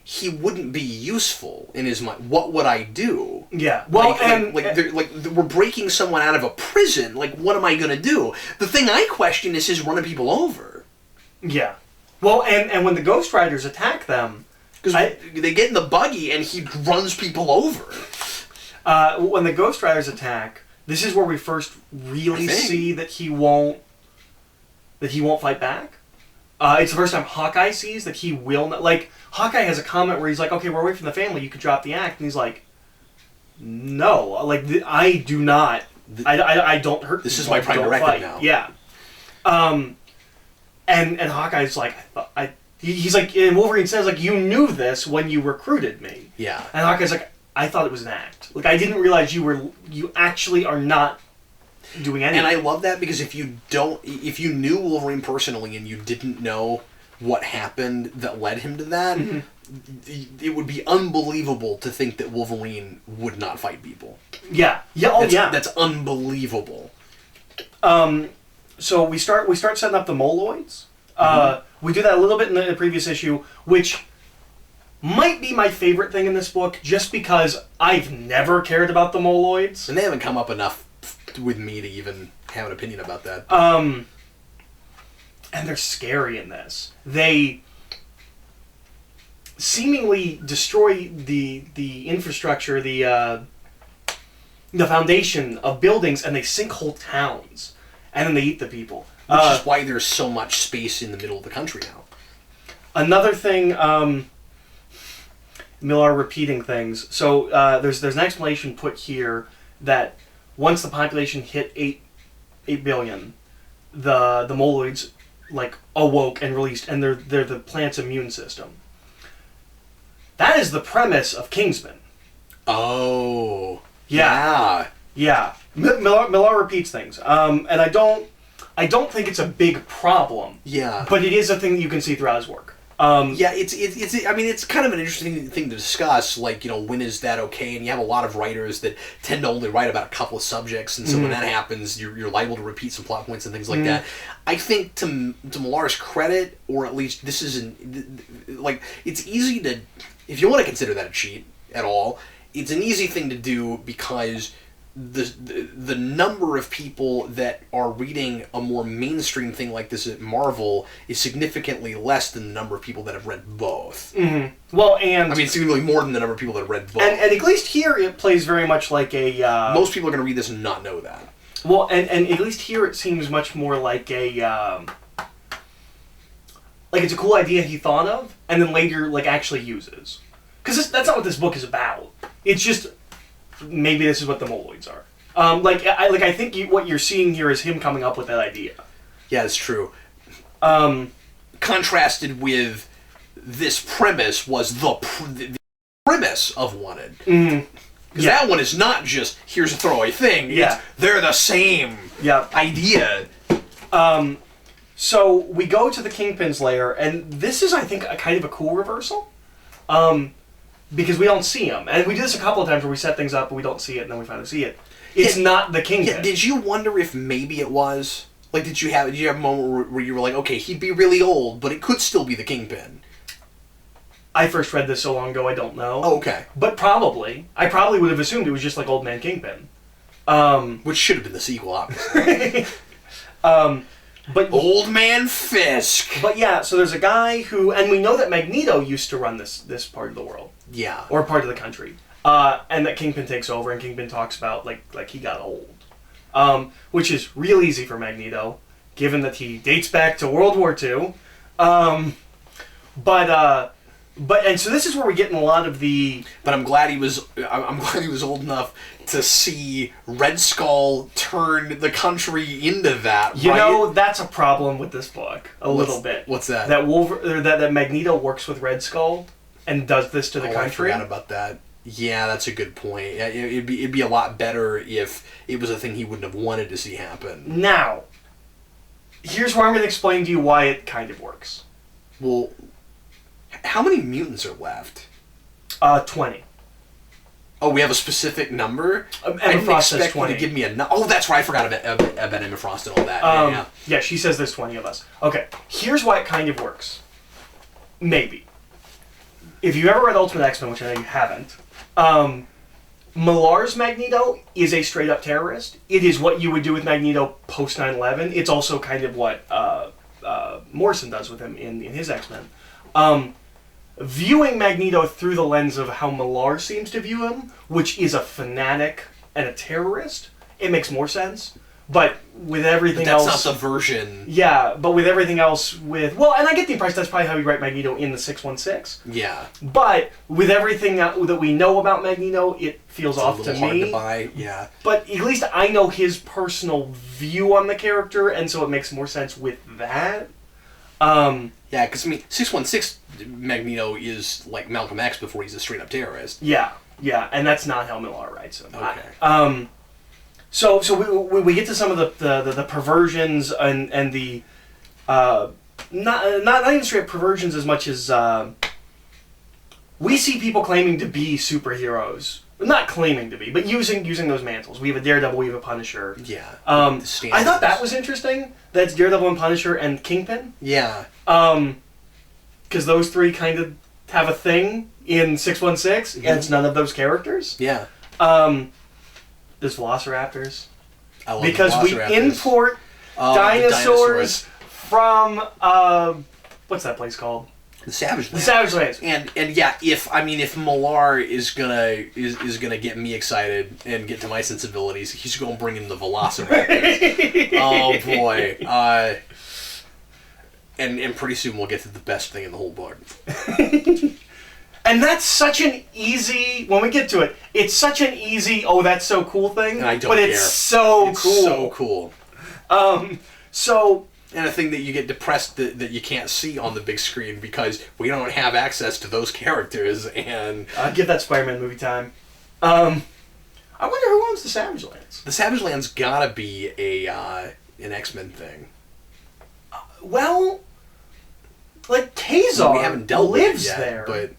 he wouldn't be useful in his mind. What would I do? Yeah. Well, we're breaking someone out of a prison. Like, what am I going to do? The thing I question is his running people over. Yeah. Well, and when the Ghost Riders attack them, because they get in the buggy and he runs people over. When the Ghost Riders attack, this is where we first really see that he won't fight back. It's the first time Hawkeye sees that he will not. Like, Hawkeye has a comment where he's like, okay, we're away from the family, you could drop the act. And he's like, no. Like, I do not. I don't hurt This is my prime directive now. Yeah. And Hawkeye's like, he's like, and Wolverine says, like, you knew this when you recruited me. Yeah. And Hawkeye's like, I thought it was an act. Like, I didn't realize you actually are not doing anything. And I love that, because if you knew Wolverine personally and you didn't know what happened that led him to that, mm-hmm. it would be unbelievable to think that Wolverine would not fight people. Yeah. Yeah. That's unbelievable. So we start setting up the Moloids. Mm-hmm. We do that a little bit in the previous issue, which might be my favorite thing in this book, just because I've never cared about the Moloids. And they haven't come up enough with me to even have an opinion about that. And they're scary in this. They seemingly destroy the infrastructure, the foundation of buildings, and they sink whole towns. And then they eat the people. Which is why there's so much space in the middle of the country now. Another thing, Millar repeating things. So there's an explanation put here that once the population hit 8 billion, the Moloids like awoke and released, and they're the plant's immune system. That is the premise of Kingsman. Oh. Yeah. Millar repeats things. And I don't think it's a big problem. Yeah. But it is a thing that you can see throughout his work. Yeah, it's kind of an interesting thing to discuss, like, when is that okay? And you have a lot of writers that tend to only write about a couple of subjects, and so when that happens, you're liable to repeat some plot points and things like that. I think to Millar's credit, or at least this isn't, like, it's easy to, if you want to consider that a cheat at all, it's an easy thing to do because the number of people that are reading a more mainstream thing like this at Marvel is significantly less than the number of people that have read both. Mm-hmm. Well, and I mean, significantly more than the number of people that have read both. And at least here, it plays very much like a. Most people are going to read this and not know that. Well, and at least here, it seems much more like a. Like it's a cool idea he thought of, and then later, like, actually uses. Because that's not what this book is about. It's just maybe this is what the Moloids are. I think what you're seeing here is him coming up with that idea. Yeah, it's true. Contrasted with this premise was the premise of Wanted. Mm-hmm. Because that one is not just, here's a throwaway thing. Yeah. They're the same idea. So we go to the Kingpin's lair, and this is, I think, a kind of a cool reversal. Because we don't see him. And we do this a couple of times where we set things up, but we don't see it, and then we finally see it. It's not the Kingpin. Yeah, did you wonder if maybe it was? Like, did you have a moment where you were like, okay, he'd be really old, but it could still be the Kingpin? I first read this so long ago, I don't know. Oh, okay. But probably. I probably would have assumed it was just like Old Man Kingpin. Which should have been the sequel, obviously. But Old Man Fisk. But yeah, so there's a guy who... And we know that Magneto used to run this part of the world. Yeah. Or part of the country. And that Kingpin takes over, and Kingpin talks about, like he got old. Which is real easy for Magneto, given that he dates back to World War II. And so this is where we get in a lot of the... But I'm glad he was old enough to see Red Skull turn the country into that. You know, that's a problem with this book a little bit. What's that? That Magneto works with Red Skull and does this to the country. I forgot about that. Yeah, that's a good point. It'd be a lot better if it was a thing he wouldn't have wanted to see happen. Now, here's where I'm going to explain to you why it kind of works. Well, how many mutants are left? 20. Oh, we have a specific number? Emma Frost says 20. You to give me a number. Oh, that's right. I forgot about Emma Frost and all that. Yeah, she says there's 20 of us. Okay, here's why it kind of works. Maybe. If you ever read Ultimate X-Men, which I know you haven't, Millar's Magneto is a straight-up terrorist. It is what you would do with Magneto post 9/11. It's also kind of what Morrison does with him in his X-Men. Viewing Magneto through the lens of how Millar seems to view him, which is a fanatic and a terrorist, it makes more sense. But with everything else... That's not the version... Yeah, but with everything else with... Well, and I get the impression that's probably how you write Magneto in the 616. Yeah. But with everything that we know about Magneto, it feels off to me. Hard to buy, yeah. But at least I know his personal view on the character, and so it makes more sense with that. Yeah, because, 616 Magneto is like Malcolm X before he's a straight-up terrorist. Yeah, and that's not how Millar writes him. Okay. So we get to some of the perversions and the not even straight perversions as much as we see people claiming to be superheroes. Not claiming to be, but using those mantles. We have a Daredevil, we have a Punisher. Yeah. I thought that was interesting. That's Daredevil and Punisher and Kingpin. Yeah. Because those three kind of have a thing in 616 against none of those characters. Yeah. There's Velociraptors. I love because Velociraptors. We import dinosaurs from what's that place called? The Savage Lands. The Savage Lands. And yeah, if Millar is gonna get me excited and get to my sensibilities, he's gonna bring in the Velociraptors. Oh boy. And pretty soon we'll get to the best thing in the whole book. And that's such an easy, when we get to it, it's such an easy, oh, that's so cool thing. And I don't but care. It's so it's cool. So cool. So... And a thing that you get depressed that you can't see on the big screen because we don't have access to those characters, and... give that Spider-Man movie time. I wonder who owns the Savage Lands. The Savage Lands gotta be an X-Men thing. Well, like, Kazar we haven't dealt lives with it yet, there. But...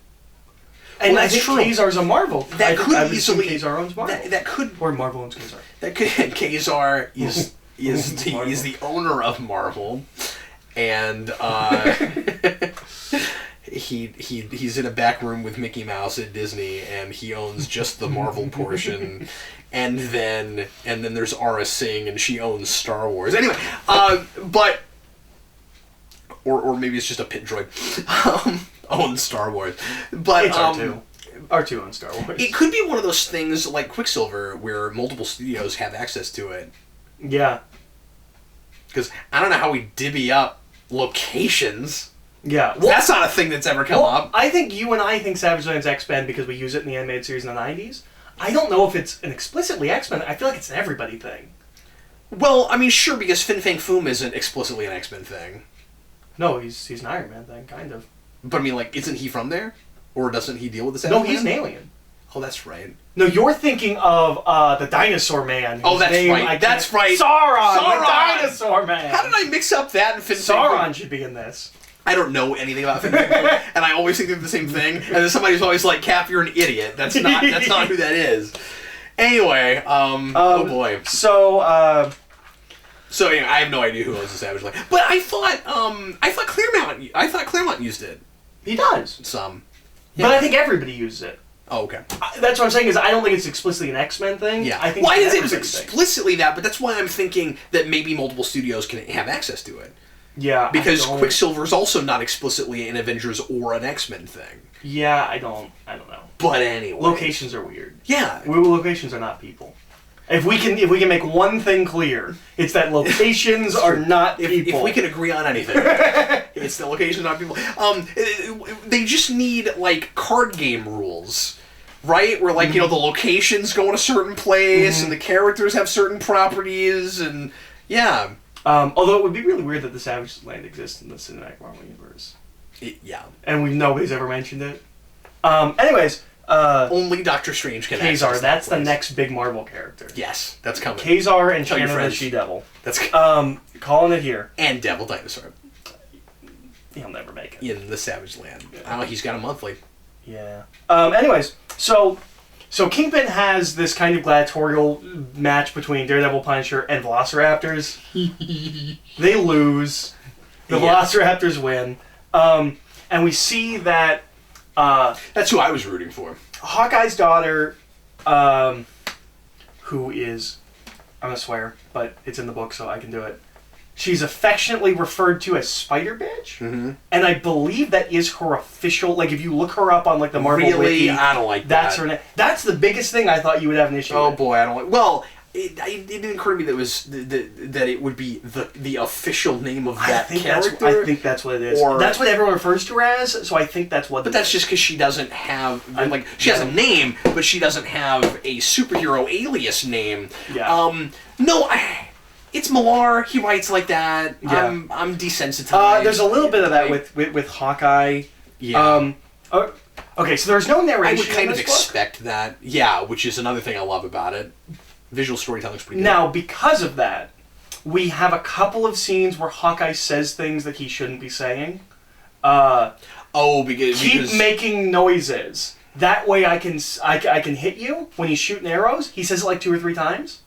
And well, I think Kazar's a Marvel. That could easily... Kazar owns Marvel. That could... Or Marvel owns Kazar. That could... Kazar is... Is the owner of Marvel, and he's in a back room with Mickey Mouse at Disney, and he owns just the Marvel portion, and then there's Ara Singh, and she owns Star Wars. Anyway, but or maybe it's just a pit droid owns Star Wars, but it's R2. R2 owns Star Wars. It could be one of those things like Quicksilver, where multiple studios have access to it. Yeah. Because I don't know how we divvy up locations. Yeah. Well, that's not a thing that's ever come up. I think you and I think Savage Lands X-Men because we use it in the animated series in the 90s. I don't know if it's an explicitly X-Men. I feel like it's an everybody thing. Well, I mean, sure, because Fin Fang Foom isn't explicitly an X-Men thing. No, he's an Iron Man thing, kind of. But I mean, like, isn't he from there? Or doesn't he deal with this? No, he's an alien. Oh, that's right. No, you're thinking of the Dinosaur Man. Oh, that's right. That's right. Sauron, the Dinosaur Man. How did I mix up that and Fin Fang Sauron Foom? should be in this. I don't know anything about Fin Fang Foom, and I always think they're the same thing. And then somebody's always like, "Cap, you're an idiot." That's not who that is. Anyway, oh boy. So anyway, I have no idea who owns the Savage Land, but I thought Claremont used it. He does. Some. Yeah. But I think everybody uses it. Oh, okay. That's what I'm saying is I don't think it's explicitly an X-Men thing. Yeah. I think I didn't say it was explicitly that, but that's why I'm thinking that maybe multiple studios can have access to it. Yeah. Because Quicksilver is also not explicitly an Avengers or an X-Men thing. Yeah, I don't know. But anyway. Locations are weird. Yeah. Locations are not people. If we can make one thing clear, it's that locations are not people. If we can agree on anything, it's that locations are not people. They just need like card game rules, right? Where like the locations go in a certain place and the characters have certain properties and yeah. Although it would be really weird that the Savage Land exists in the cinematic Marvel universe. Yeah. And nobody's ever mentioned it. Anyways. Only Doctor Strange can access Kazar, that's the next big Marvel character. Yes, that's coming. Kazar and Shanna the She-Devil. That's calling it here. And Devil Dinosaur. He'll never make it. In the Savage Land. Yeah. He's got a monthly. Yeah. Anyways, so Kingpin has this kind of gladiatorial match between Daredevil, Punisher, and Velociraptors. They lose. The Velociraptors win. And we see that that's who I was rooting for. Hawkeye's daughter, who is, I'm gonna swear, but it's in the book, so I can do it. She's affectionately referred to as Spider Bitch, and I believe that is her official. Like, if you look her up on like the Marvel Wiki, I don't like that's her name. That's the biggest thing I thought you would have an issue with. Oh boy, I don't like. Well, it didn't occur to me that it would be the official name of that character. I think that's what it is. Or, that's what everyone refers to her as, so I think that's what. But that's just because she doesn't have she has a name, but she doesn't have a superhero alias name. Yeah. No, it's Millar. He writes like that. Yeah. I'm desensitized. There's a little bit of that with Hawkeye. Yeah. Okay, so there's no narration. I would kind of expect that. Yeah, which is another thing I love about it. Visual storytelling's pretty good. Now, because of that, we have a couple of scenes where Hawkeye says things that he shouldn't be saying. Because keep making noises. That way I can hit you when he's shooting arrows. He says it like 2 or 3 times.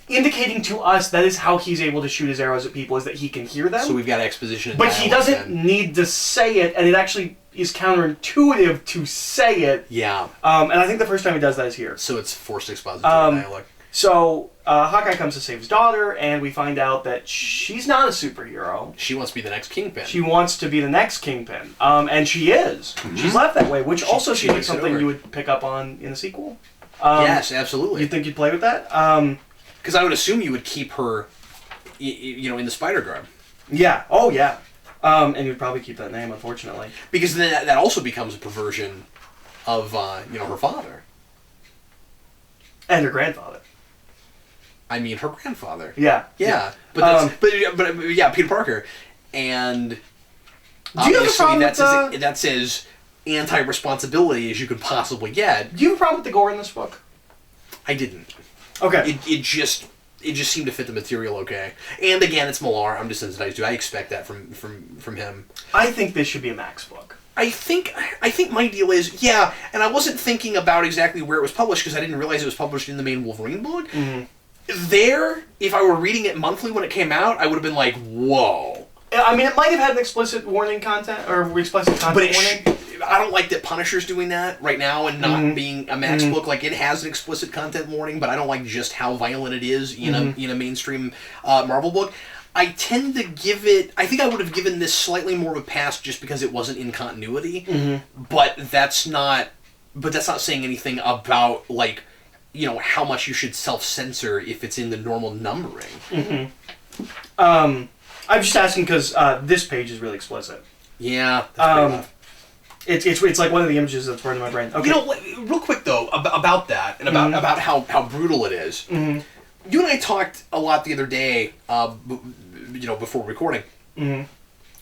Indicating to us that is how he's able to shoot his arrows at people, is that he can hear them. So we've got exposition. But he doesn't need to say it, and it actually is counterintuitive to say it. Yeah. And I think the first time he does that is here. So it's forced expository dialogue. So Hawkeye comes to save his daughter, and we find out that she's not a superhero. She wants to be the next Kingpin. She wants to be the next Kingpin. And she is. She's left that way, which also seems like something you would pick up on in the sequel. Yes, absolutely. You think you'd play with that? Because I would assume you would keep her, in the spider garb. Yeah. Oh, yeah. And you'd probably keep that name, unfortunately. Because then that also becomes a perversion of, her father. And her grandfather. I mean, her grandfather. Yeah. Yeah. But Peter Parker. And do you have a problem that's as anti-responsibility as you could possibly get. Do you have a problem with the gore in this book? I didn't. Okay. It just seemed to fit the material okay. And again, it's Millar. I'm desensitized to. I expect that from him. I think this should be a Max book. I think my deal is, and I wasn't thinking about exactly where it was published because I didn't realize it was published in the main Wolverine book. Mm-hmm. There, if I were reading it monthly when it came out, I would have been like, whoa. I mean, it might have had an explicit warning content, or explicit content warning. I don't like that Punisher's doing that right now and not being a Max book. Like, it has an explicit content warning, but I don't like just how violent it is in a mainstream Marvel book. I tend to give it... I think I would have given this slightly more of a pass just because it wasn't in continuity. Mm-hmm. But that's not saying anything about, like, how much you should self-censor if it's in the normal numbering. Mm-hmm. I'm just asking because this page is really explicit. Yeah, that's pretty rough. It's like one of the images that's burned in my brain. Okay. You know, real quick though about that and about how brutal it is. Mm-hmm. You and I talked a lot the other day, before recording,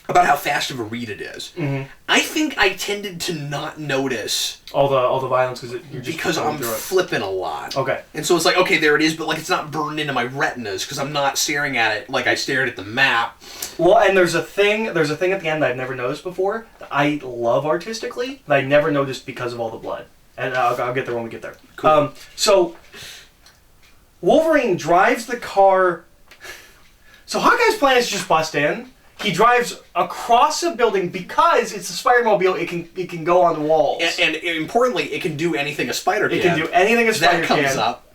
about how fast of a read it is. Mm-hmm. I think I tended to not notice all the violence because I'm flipping a lot. Okay. And so it's like, okay, there it is, but like it's not burned into my retinas because I'm not staring at it like I stared at the map. Well, and there's a thing at the end that I've never noticed before that I love artistically that I never noticed because of all the blood. And I'll get there when we get there. Cool. So Wolverine drives the car. So Hawkeye's plan is to just bust in. He drives across a building because it's a Spider-Mobile. It can go on walls. And importantly, it can do anything a spider can. It can do anything a spider can. That comes up.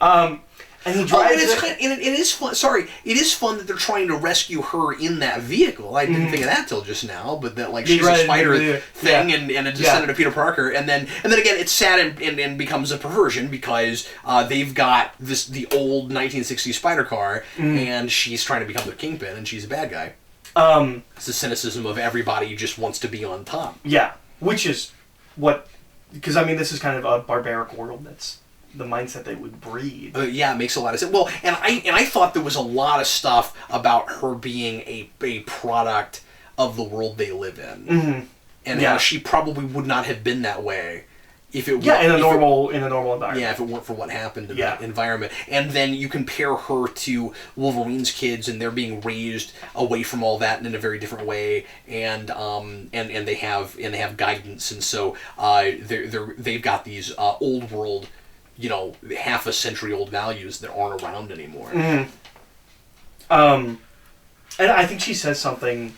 And he drives it is fun. Sorry, it is fun that they're trying to rescue her in that vehicle. I didn't think of that till just now, but that like she's a spider thing and a descendant of Peter Parker, and then again it's sad and becomes a perversion because they've got the old 1960s spider car, and she's trying to become the Kingpin, and she's a bad guy. It's the cynicism of everybody just wants to be on top. Yeah, which is what, because I mean this is kind of a barbaric world that's the mindset they would breed. Yeah, it makes a lot of sense. Well, and I thought there was a lot of stuff about her being a product of the world they live in, and how she probably would not have been that way if it in a normal environment. Yeah, if it weren't for what happened in that environment. And then you compare her to Wolverine's kids, and they're being raised away from all that and in a very different way, and they have guidance, and so they've got these old world, half a century old values that aren't around anymore. And I think she says something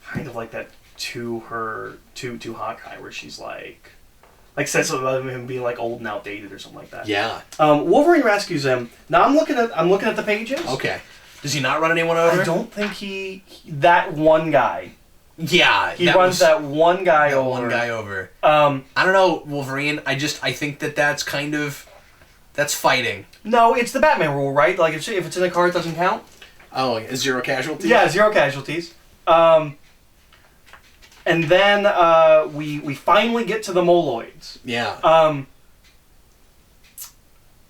kind of like that to Hawkeye, where she's like says something about him being like old and outdated or something like that. Yeah. Wolverine rescues him. Now I'm looking at the pages. Okay. Does he not run anyone over? I don't think that one guy. Yeah, he runs that one guy over. One guy over. I don't know, Wolverine. I think that's kind of fighting. No, it's the Batman rule, right? Like if it's in a car, it doesn't count. Oh, zero casualties. Yeah, zero casualties. And then we finally get to the Moloids. Yeah.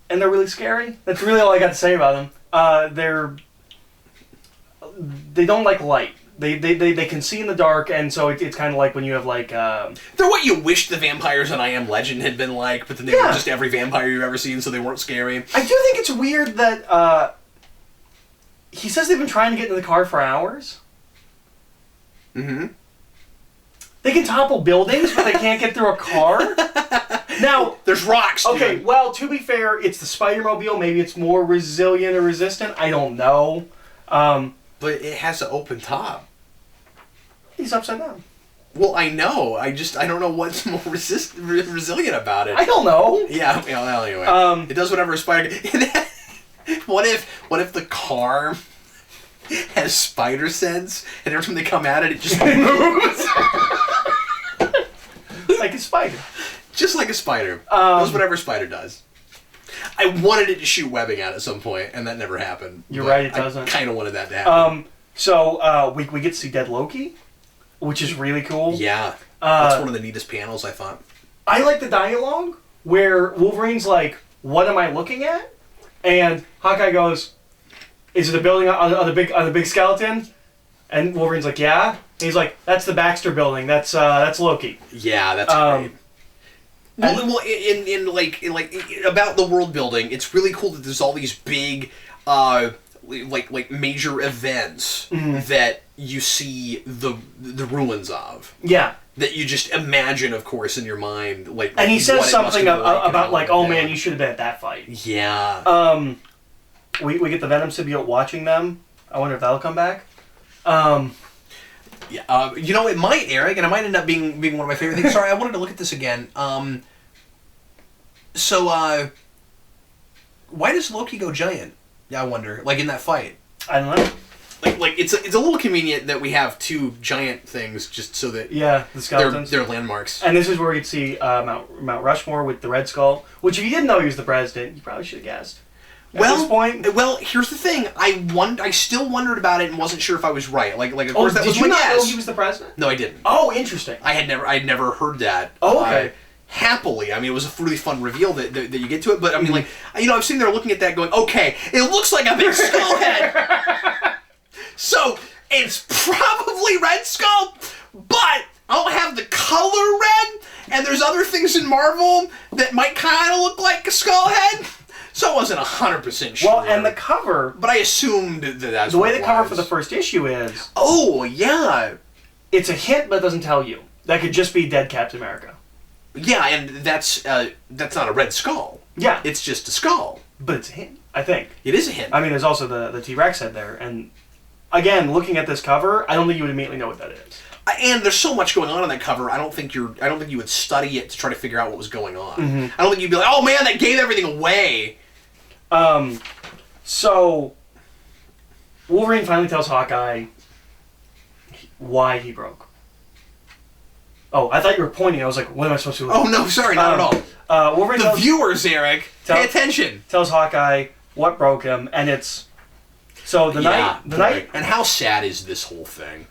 And they're really scary. That's really all I got to say about them. They don't like light. They can see in the dark, and so it's kind of like when you have like... They're what you wish the vampires in I Am Legend had been like, but then they were just every vampire you've ever seen, so they weren't scary. I do think it's weird that he says they've been trying to get into the car for hours. Mm-hmm. They can topple buildings, but they can't get through a car? Now... There's rocks, dude. Okay, well, to be fair, it's the Spider-Mobile. Maybe it's more resilient or resistant. I don't know. But it has an open top. He's upside down. Well, I know. I don't know what's more resilient about it. I don't know. Yeah. Well, anyway, it does whatever a spider. What if the car has spider sense, and every time they come at it, it just moves like a spider. Just like a spider. Does whatever a spider does. I wanted it to shoot webbing at some point, and that never happened. You're right, it doesn't. I kind of wanted that to happen. So we get to see Dead Loki, which is really cool. Yeah. That's one of the neatest panels, I thought. I like the dialogue where Wolverine's like, "What am I looking at?" And Hawkeye goes, "Is it a building on the big skeleton?" And Wolverine's like, "Yeah." And he's like, "That's the Baxter building. That's Loki." Yeah, that's great. Well, in about the world building, it's really cool that there's all these big, like major events that you see the ruins of. Yeah. That you just imagine, of course, in your mind, like. And he says something about like, "Oh man, you should have been at that fight." Yeah. We get the Venom symbiote watching them. I wonder if that'll come back. Yeah, it might, Eric, and it might end up being one of my favorite things. Sorry, I wanted to look at this again. So, why does Loki go giant? Yeah, I wonder. Like in that fight. I don't know. Like it's a little convenient that we have two giant things just so that the skeletons. They're landmarks. And this is where we can see Mount Rushmore with the Red Skull. Which, if you didn't know he was the president, you probably should have guessed. this point? Well, here's the thing. I still wondered about it and wasn't sure if I was right. Like of course that was did you my not guess. know he was the president? No, I didn't. Oh, interesting. I'd never heard that. Oh, okay. Happily, I mean, it was a really fun reveal that you get to it. But I mean, like, I'm sitting there looking at that, going, okay, it looks like a big skull head. So it's probably Red Skull, but I don't have the color red. And there's other things in Marvel that might kind of look like a skull head. So I wasn't 100% sure. Well, and the cover... But I assumed that's the way the cover for the first issue is... Oh, yeah. It's a hint, but it doesn't tell you. That could just be dead Captain America. Yeah, and that's not a red skull. Yeah. It's just a skull. But it's a hint, I think. It is a hint. I mean, there's also the T-Rex head there. And, again, looking at this cover, I don't think you would immediately know what that is. And there's so much going on that cover. I don't think you would study it to try to figure out what was going on. Mm-hmm. I don't think you'd be like, oh man, that gave everything away. So Wolverine finally tells Hawkeye why he broke. Oh, I thought you were pointing. I was like, what am I supposed to do? Oh no, sorry, not at all. Wolverine viewers, Eric, pay attention. Tells Hawkeye what broke him, and it's so the night. And how sad is this whole thing?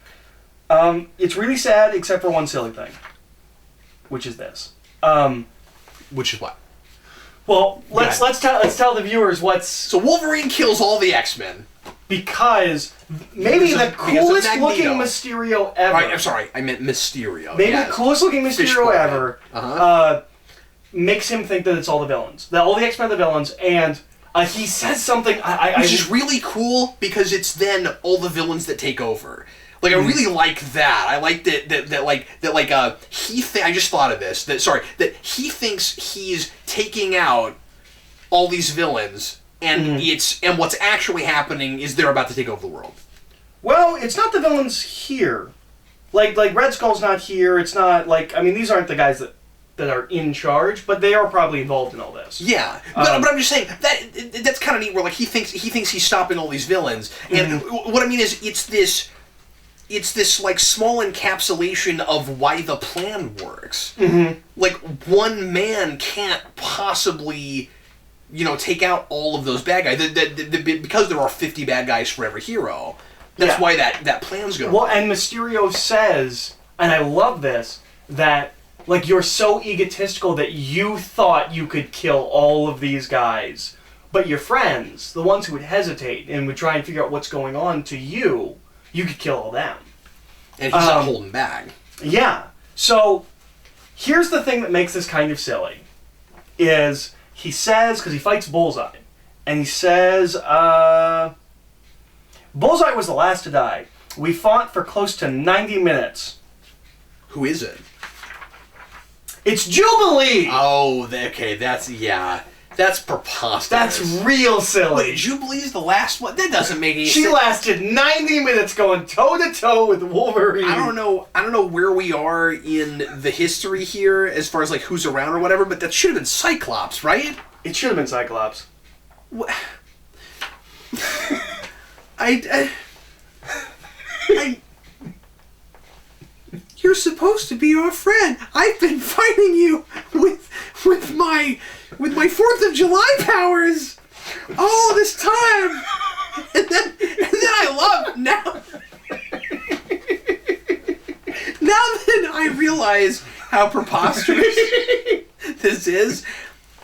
It's really sad, except for one silly thing, which is this. Which is what? Well, let's tell the viewers what's... So Wolverine kills all the X-Men. Because maybe the coolest looking Mysterio ever... Right, I'm sorry, I meant Mysterio. Maybe the coolest looking Mysterio ever makes him think that it's all the villains. That all the X-Men are the villains, and he says something... Which is really cool, because it's then all the villains that take over. Like, I really like that. I like that I just thought of this. That he thinks he's taking out all these villains, and and what's actually happening is they're about to take over the world. Well, it's not the villains here. Like Red Skull's not here. It's not these aren't the guys that are in charge, but they are probably involved in all this. Yeah, but I'm just saying that's kind of neat. Where like he thinks he's stopping all these villains, and what I mean is it's this like small encapsulation of why the plan works. Mm-hmm. Like one man can't possibly, take out all of those bad guys. Because there are 50 bad guys for every hero. That's why that plan's going. Well, and Mysterio says, and I love this, that like you're so egotistical that you thought you could kill all of these guys, but your friends, the ones who would hesitate and would try and figure out what's going on to you. You could kill all them. And he's not holding back. Yeah. So, here's the thing that makes this kind of silly. Is, he says, because he fights Bullseye, and he says, Bullseye was the last to die. We fought for close to 90 minutes. Who is it? It's Jubilee! Oh, okay, that's preposterous. That's real silly. Wait, Jubilee's the last one? That doesn't make any sense. She lasted 90 minutes going toe-to-toe with Wolverine. I don't know where we are in the history here as far as like who's around or whatever, but that should have been Cyclops, right? It should have been Cyclops. You're supposed to be our friend. I've been fighting you with my 4th of July powers all this time. And then I love now that I realize how preposterous this is.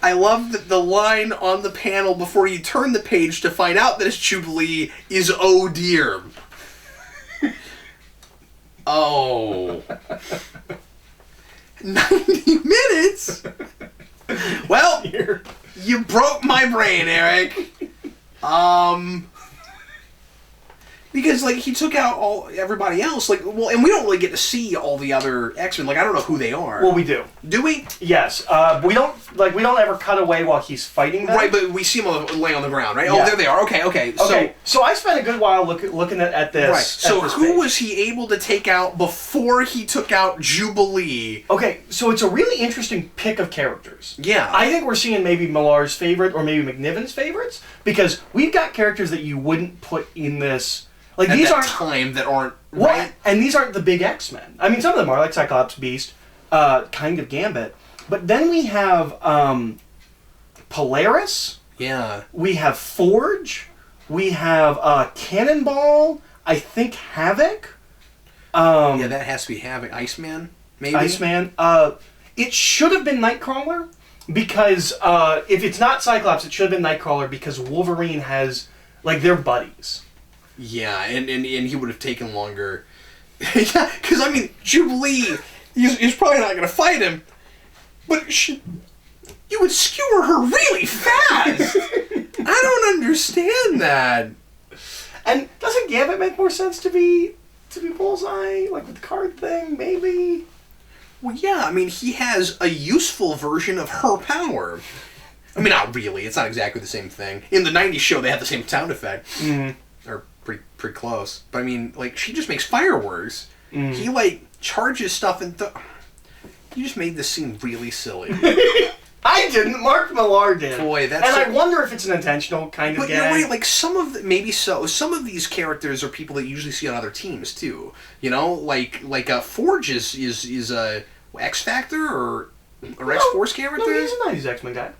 I love the line on the panel before you turn the page to find out that it's Jubilee is oh dear. Oh. 90 minutes? Well, you broke my brain, Eric. Because like he took out everybody else, and we don't really get to see all the other X-Men. Like I don't know who they are. Well, we do. Do we? Yes. We don't ever cut away while he's fighting them. Right, but we see them laying on the ground, right? Yeah. Oh, there they are. Okay. So I spent a good while looking at this. Right. So who was he able to take out before he took out Jubilee? Okay, so it's a really interesting pick of characters. Yeah. I think we're seeing maybe Millar's favorite or maybe McNiven's favorites because we've got characters that you wouldn't put in this. Like at these that aren't time that aren't right, and these aren't the big X-Men. I mean, some of them are like Cyclops, Beast, kind of Gambit, but then we have Polaris, Yeah. We have Forge. We have Cannonball. I think Havoc. Yeah, that has to be Havoc. Iceman, maybe? Iceman. It should have been Nightcrawler, because if it's not Cyclops, it should have been Nightcrawler, because Wolverine has, like, they're buddies. Yeah, and he would have taken longer. Yeah, because, I mean, Jubilee, he's probably not going to fight him, but you would skewer her really fast. I don't understand that. And doesn't Gambit make more sense to be Bullseye, like with the card thing, maybe? Well, yeah, I mean, he has a useful version of her power. I mean, not really. It's not exactly the same thing. In the 90s show, they had the same sound effect. Mm-hmm. Or pretty close. But, I mean, like, she just makes fireworks. Mm. He, like, charges stuff and... You just made this seem really silly. I didn't. Mark Millar did. Boy, that's... And I wonder if it's an intentional kind of But gag. you know what? Like, maybe so. Some of these characters are people that you usually see on other teams, too. You know? Like Forge is a X-Factor or X-Force character? No, he's a 90s X-Men guy.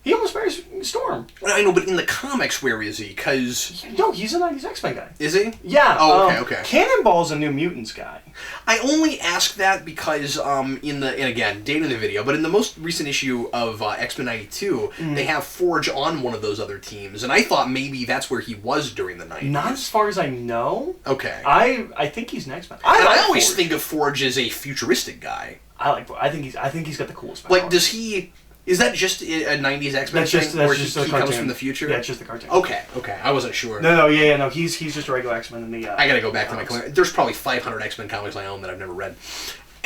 He almost marries Storm. I know, but in the comics, where is he? Because... No, he's a 90s X-Men guy. Is he? Yeah. Oh, okay. Cannonball's a New Mutants guy. I only ask that because, and again, dating the video, but in the most recent issue of X-Men 92, they have Forge on one of those other teams, and I thought maybe that's where he was during the 90s. Not as far as I know. Okay. I think he's an X-Men. I always think of Forge as a futuristic guy. I think he's got the coolest power. Like, does he... Is that just a 90s X-Men thing where he comes from the future? Yeah, it's just the cartoon. Okay. I wasn't sure. No, he's just a regular X-Men in the... I gotta go back to my... There's probably 500 X-Men comics I own that I've never read.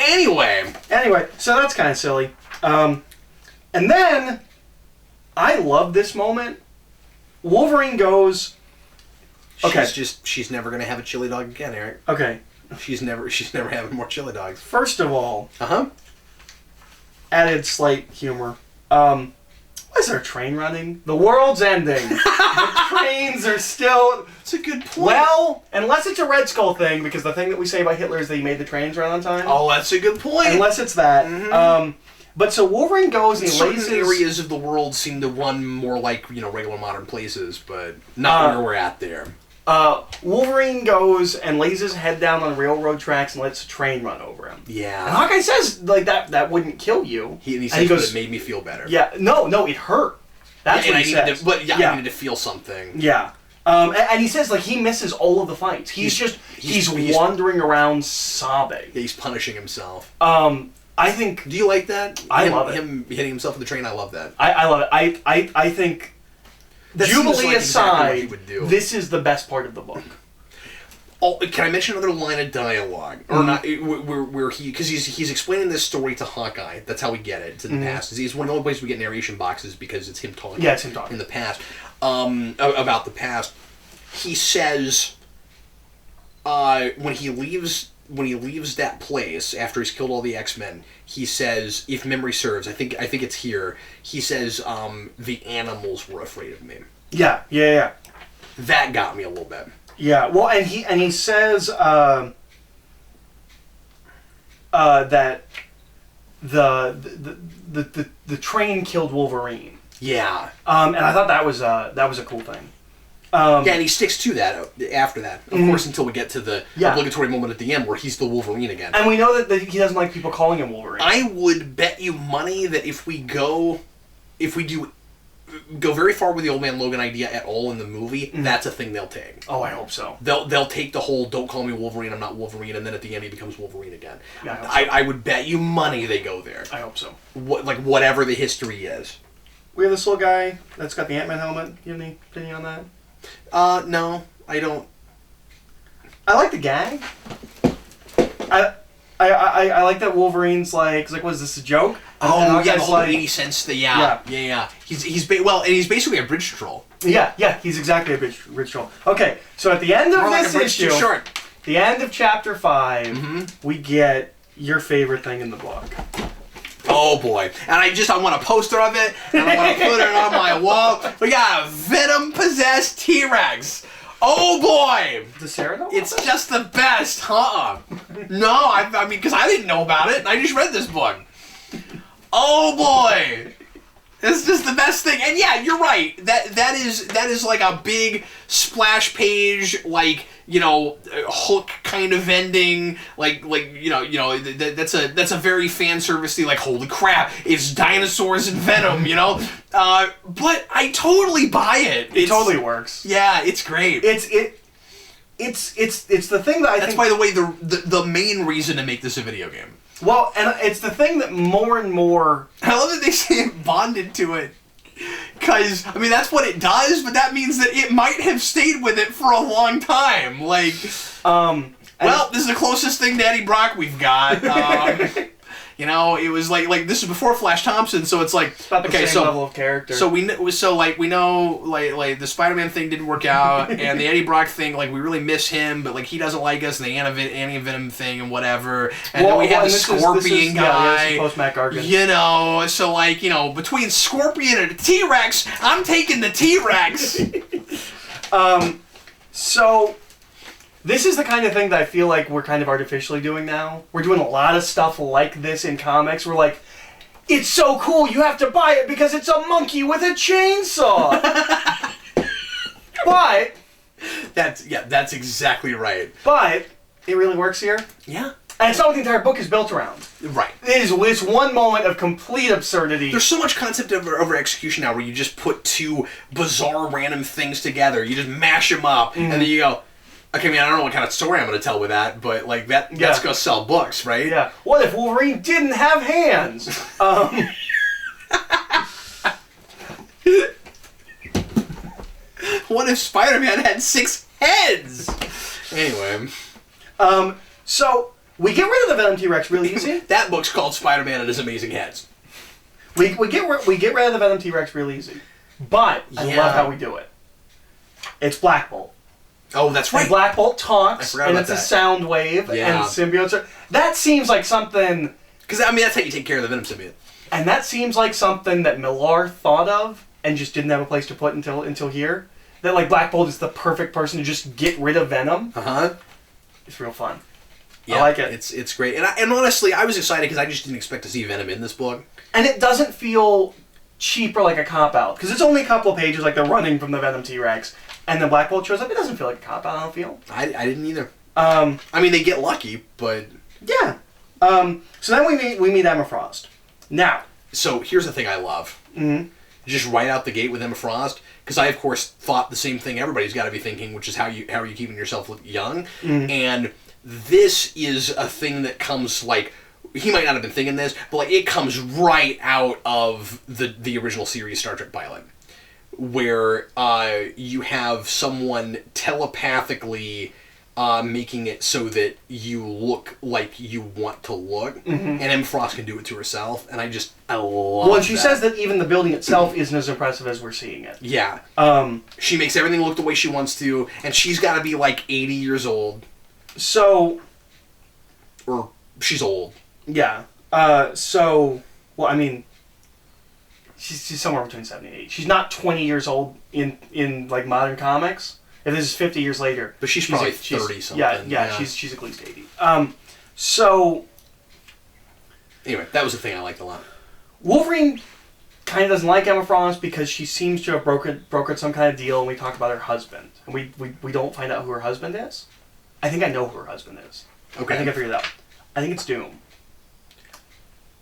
Anyway, so that's kind of silly. And then, I love this moment. Wolverine goes... Okay. She's never gonna have a chili dog again, Eric. Okay. She's never having more chili dogs. First of all... Uh-huh. Added slight humor. Why is there a train running? The world's ending. The trains are still... It's a good point. Well, unless it's a Red Skull thing, because the thing that we say about Hitler is that he made the trains run on time. Oh, that's a good point. Unless it's that. Mm-hmm. But so Wolverine goes and certain laces... areas of the world seem to run more like, regular modern places, but not where we're at there. Wolverine goes and lays his head down on railroad tracks and lets a train run over him. Yeah. And Hawkeye says, like, that wouldn't kill you. He says, but it made me feel better. Yeah, no, it hurt. That's what he says. I needed to feel something. Yeah. And he says, like, he misses all of the fights. He's wandering around sobbing. Yeah, he's punishing himself. I think... Do you like that? I love it. Him hitting himself in the train, I love that. I love it. I think... Jubilee aside, exactly this is the best part of the book. Oh, can I mention another line of dialogue? Or not? Where because he's explaining this story to Hawkeye. That's how we get it to the past. It's one of the only ways we get narration boxes because it's him talking. Yeah, it's him talking in the past about the past. He says when he leaves that place after he's killed all the X-Men, he says, if memory serves, I think it's here. He says, the animals were afraid of me. Yeah. That got me a little bit. Yeah. Well, and he says that the train killed Wolverine. Yeah. And I thought that was a cool thing. And he sticks to that after that, of course, until we get to the obligatory moment at the end where he's the Wolverine again. And we know that he doesn't like people calling him Wolverine. I would bet you money that if we go very far with the Old Man Logan idea at all in the movie, that's a thing they'll take. Oh, I hope so. They'll take the whole "don't call me Wolverine, I'm not Wolverine," and then at the end he becomes Wolverine again. Yeah, I would bet you money they go there. I hope so. Whatever the history is. We have this little guy that's got the Ant-Man helmet. You have any opinion on that? No, I don't. I like the gag. I like that Wolverine's like, what is this, a joke? And the whole 80 cents. Yeah. He's basically a bridge troll. Yeah, he's exactly a bridge troll. Okay, so at the end of this issue, the end of chapter 5, we get your favorite thing in the book. Oh boy. And I want a poster of it, and I want to put it on my wall. We got a Venom-possessed T-Rex. Oh boy! The Cerato? It's just the best, No, I mean, because I didn't know about it, and I just read this book. Oh boy! It's just the best thing. And yeah, you're right. That is like a big splash page, like, you know, hook kind of ending, like that's a very fan servicey, like, holy crap, it's dinosaurs and Venom, you know. But I totally buy it. It totally works. Yeah, it's great. It's the thing that I think. That's, by the way, the main reason to make this a video game. Well, and it's the thing that more and more... I love that they say it bonded to it. Because, I mean, that's what it does, but that means that it might have stayed with it for a long time. Like, well, this is the closest thing to Eddie Brock we've got. You know, it was like this is before Flash Thompson, so it's like, it's about the same level of character. So we know like the Spider-Man thing didn't work out, and the Eddie Brock thing, like, we really miss him, but like he doesn't like us, and the Anti-Venom thing and whatever, and then we have the Scorpion guy. Yeah, post-Mac argument. You know, so like, you know, between Scorpion and a T-Rex, I'm taking the T-Rex. So. This is the kind of thing that I feel like we're kind of artificially doing now. We're doing a lot of stuff like this in comics. We're like, it's so cool, you have to buy it because it's a monkey with a chainsaw. But... That's exactly right. But, it really works here. Yeah. And it's not what the entire book is built around. Right. It is this one moment of complete absurdity. There's so much concept over execution now where you just put two bizarre random things together. You just mash them up, and then you go... Okay, I mean, I don't know what kind of story I'm going to tell with that, but, like, that's going to sell books, right? Yeah. What if Wolverine didn't have hands? What if Spider-Man had 6 heads? Anyway. So, we get rid of the Venom T-Rex really easy. That book's called Spider-Man and His Amazing Heads. We get rid of the Venom T-Rex real easy. But, I love how we do it. It's Black Bolt. Oh, that's right. And Black Bolt talks, and it's a sound wave, yeah. and symbiotes are... That seems like something... Because, I mean, that's how you take care of the Venom symbiote. And that seems like something that Millar thought of, and just didn't have a place to put until here. That, like, Black Bolt is the perfect person to just get rid of Venom. Uh-huh. It's real fun. Yeah, I like it. It's great. And honestly, I was excited because I just didn't expect to see Venom in this book. And it doesn't feel cheap or like a cop-out. Because it's only a couple of pages, like they're running from the Venom T-Rex. And then Black Bolt shows up. It doesn't feel like a cop-out, I don't feel. I didn't either. I mean, they get lucky, but... Yeah. So then we meet Emma Frost. Now... So, here's the thing I love. Mm-hmm. Just right out the gate with Emma Frost, because I, of course, thought the same thing everybody's got to be thinking, which is how are you keeping yourself young? Mm-hmm. And this is a thing that comes, like... He might not have been thinking this, but, like, it comes right out of the original series Star Trek pilot. Where you have someone telepathically making it so that you look like you want to look, and Emma Frost can do it to herself, and I love Well, she says that even the building itself isn't as impressive as we're seeing it. Yeah. She makes everything look the way she wants to, and she's got to be like 80 years old. So... Or she's old. Yeah. Well, I mean... She's somewhere between 70 and 80. She's not 20 years old in like modern comics. If this is 50 years later, but she's probably 30 something. Yeah. She's at least 80. So anyway, that was the thing I liked a lot. Wolverine kind of doesn't like Emma Frost because she seems to have brokered some kind of deal, and we talk about her husband, and we don't find out who her husband is. I think I know who her husband is. Okay. I think I figured it out. I think it's Doom.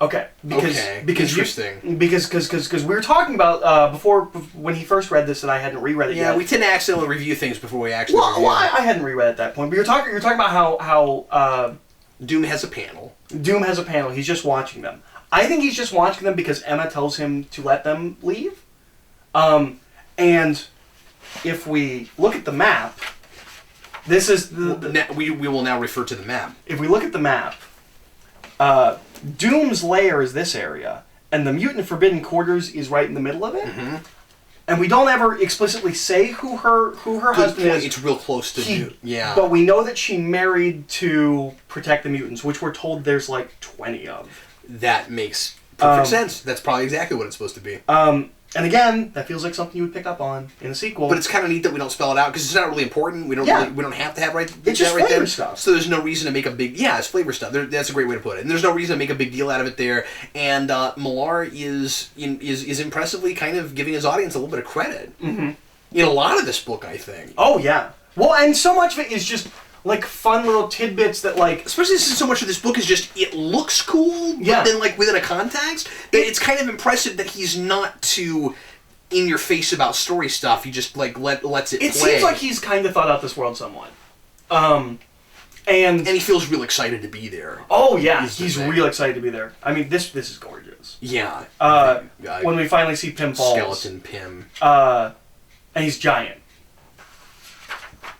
Okay, because interesting. Because we were talking about before when he first read this, and I hadn't reread it yet. Yeah, we tend to accidentally review things before we actually. Well, I hadn't reread at that point. But you're talking about how Doom has a panel. Doom has a panel. He's just watching them. I think he's just watching them because Emma tells him to let them leave. And if we look at the map, this is we will now refer to the map. If we look at the map. Doom's lair is this area, and the mutant forbidden quarters is right in the middle of it. Mm-hmm. And we don't ever explicitly say who her husband is. It's real close to Doom. Yeah. But we know that she married to protect the mutants, which we're told there's like 20 of. That makes perfect sense. That's probably exactly what it's supposed to be. And again, that feels like something you would pick up on in a sequel. But it's kind of neat that we don't spell it out because it's not really important. We don't have to have It's just flavor stuff. So there's no reason to make a big it's flavor stuff. That's a great way to put it. And there's no reason to make a big deal out of it there. And Millar is impressively kind of giving his audience a little bit of credit in a lot of this book, I think. Oh yeah. Well, and so much of it is just like fun little tidbits that like, especially since so much of this book is just it looks cool, but then like within a context, it's kind of impressive that he's not too in your face about story stuff. He just like lets it play. It seems like he's kind of thought out this world somewhat, and he feels real excited to be there. Oh yeah, he's real excited to be there. I mean, this is gorgeous. Yeah. When we finally see Pym Falls, skeleton Pym, and he's giant,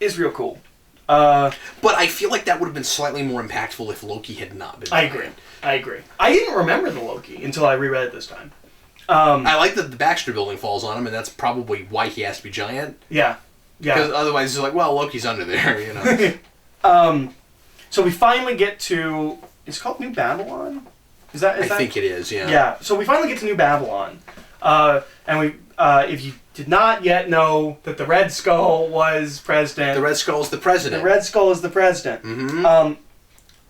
is real cool. But I feel like that would have been slightly more impactful if Loki had not been. I agree. I didn't remember the Loki until I reread it this time. I like that the Baxter Building falls on him, and that's probably why he has to be giant. Yeah. Because otherwise, it's like, well, Loki's under there, you know. So we finally get to. It's called New Babylon. Is that? I think it is. Yeah. Yeah. So we finally get to New Babylon, and we. If you did not yet know that the Red Skull was president. The Red Skull is the president. The Red Skull is the president. Mm-hmm.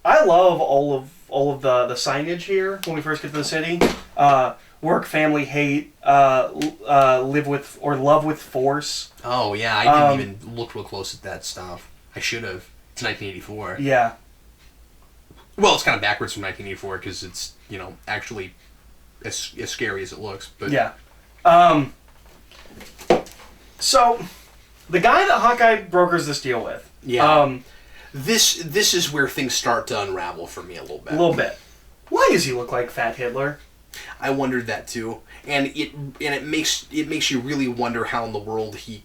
I love all of the signage here when we first get to the city. Work, family, hate, live with or love with force. Oh yeah, I didn't even look real close at that stuff. I should have. It's 1984. Yeah. Well, it's kind of backwards from 1984 because it's actually as scary as it looks. But yeah. So, the guy that Hawkeye brokers this deal with. Yeah. This is where things start to unravel for me a little bit. A little bit. Why does he look like Fat Hitler? I wondered that too, and it makes you really wonder how in the world he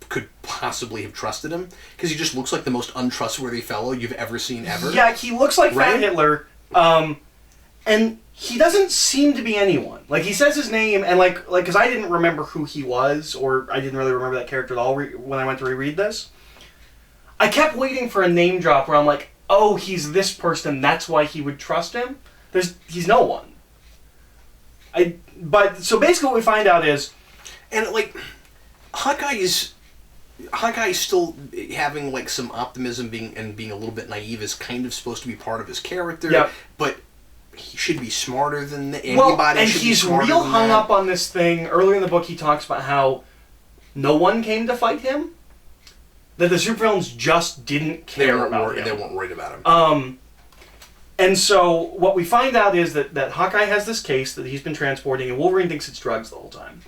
could possibly have trusted him, because he just looks like the most untrustworthy fellow you've ever seen ever. Yeah, he looks like Fat Hitler, and he doesn't seem to be anyone. Like, he says his name, and like, because I didn't remember who he was, or I didn't really remember that character at all when I went to reread this. I kept waiting for a name drop where I'm like, oh, he's this person, that's why he would trust him. He's no one. So basically what we find out is, and like, Hawkeye's still having like some optimism, being a little bit naive is kind of supposed to be part of his character. Yep. But he should be smarter than anybody. Well, and he's real hung up on this thing. Earlier in the book, he talks about how no one came to fight him. That the supervillains just didn't care about him. They weren't worried about him. And so what we find out is that Hawkeye has this case that he's been transporting, and Wolverine thinks it's drugs the whole time.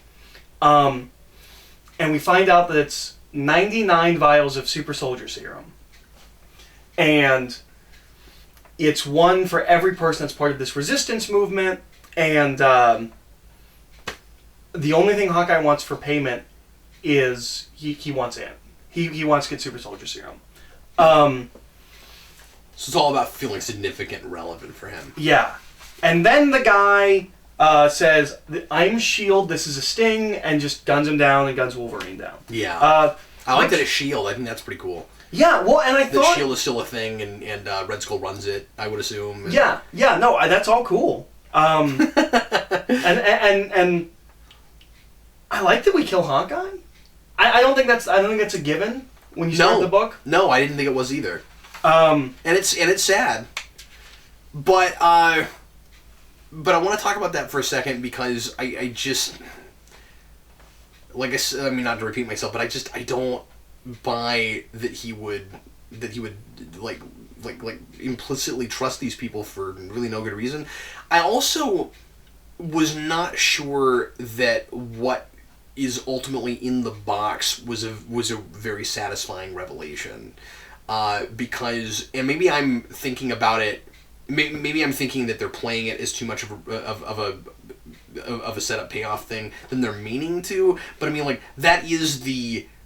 And we find out that it's 99 vials of super soldier serum. And it's one for every person that's part of this resistance movement. And the only thing Hawkeye wants for payment is he wants in. He wants to get super soldier serum. So it's all about feeling significant and relevant for him. Yeah. And then the guy says, I'm S.H.I.E.L.D., this is a sting, and just guns him down and guns Wolverine down. Yeah. I like that it's S.H.I.E.L.D. I think that's pretty cool. Yeah, well, and I thought... That S.H.I.E.L.D. is still a thing, and Red Skull runs it, I would assume. Yeah, no, that's all cool. And I like that we kill Hawkeye. I don't think that's a given when you start the book. No, I didn't think it was either. And it's sad. But I want to talk about that for a second because I just, like I said, I mean, not to repeat myself, but I don't buy that he would like implicitly trust these people for really no good reason. I also was not sure that what is ultimately in the box was a very satisfying revelation. Because, and maybe I'm thinking about it. Maybe I'm thinking that they're playing it as too much of a setup payoff thing than they're meaning to. But I mean, like, that is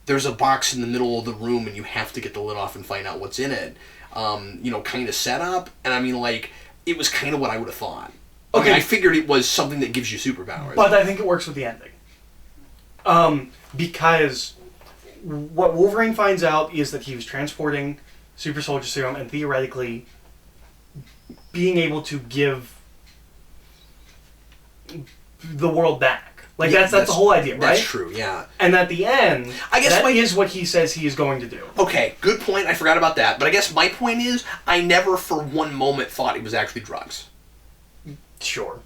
there's a box in the middle of the room and you have to get the lid off and find out what's in it. Kind of setup. And I mean, like, it was kind of what I would have thought. Okay, I figured it was something that gives you superpowers. But I think it works with the ending. Because what Wolverine finds out is that he was transporting super soldier serum and theoretically being able to give the world back. Like, that's the whole idea, right? That's true, yeah. And at the end, I guess that is what he says he is going to do. Okay, good point. I forgot about that. But I guess my point is, I never for one moment thought it was actually drugs. Sure.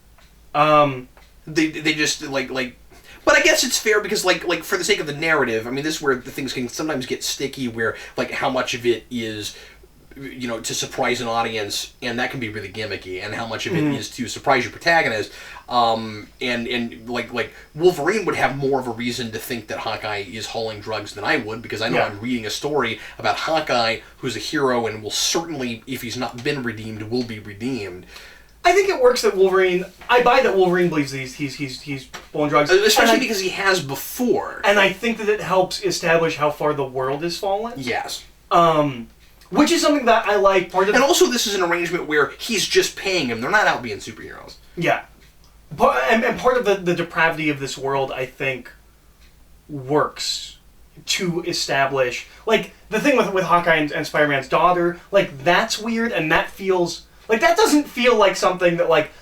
They just, like... But I guess it's fair because, like for the sake of the narrative, I mean, this is where the things can sometimes get sticky, where, like, how much of it is... to surprise an audience, and that can be really gimmicky, and how much of it is to surprise your protagonist. And like Wolverine would have more of a reason to think that Hawkeye is hauling drugs than I would, because I know I'm reading a story about Hawkeye, who's a hero, and will certainly, if he's not been redeemed, will be redeemed. I think it works that Wolverine... I buy that Wolverine believes he's pulling drugs. Especially because he has before. And I think that it helps establish how far the world has fallen. Yes. Which is something that I like. And also, this is an arrangement where he's just paying him. They're not out being superheroes. Yeah. And part of the depravity of this world, I think, works to establish... Like, the thing with Hawkeye and Spider-Man's daughter, like, that's weird, and that feels... Like, that doesn't feel like something that, like,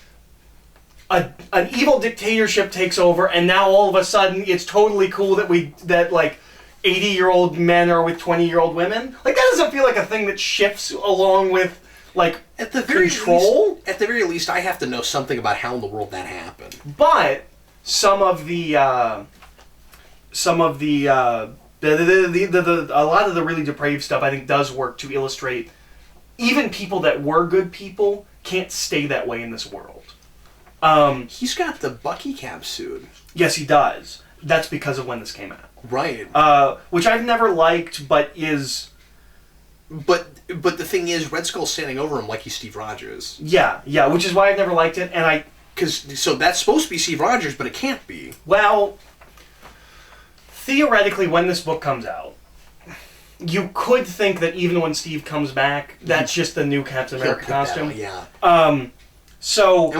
an evil dictatorship takes over, and now all of a sudden it's totally cool that like, 80-year-old men are with 20-year-old women. Like, that doesn't feel like a thing that shifts along with, like, at the very control. Least, at the very least, I have to know something about how in the world that happened. But a lot of the really depraved stuff, I think, does work to illustrate even people that were good people can't stay that way in this world. He's got the Bucky cap suit. Yes, he does. That's because of when this came out. Right. Which I've never liked, but is... But the thing is, Red Skull's standing over him like he's Steve Rogers. Yeah, which is why I've never liked it, and I... So that's supposed to be Steve Rogers, but it can't be. Well, theoretically, when this book comes out, you could think that even when Steve comes back, that's just the new Captain America costume. Yeah. And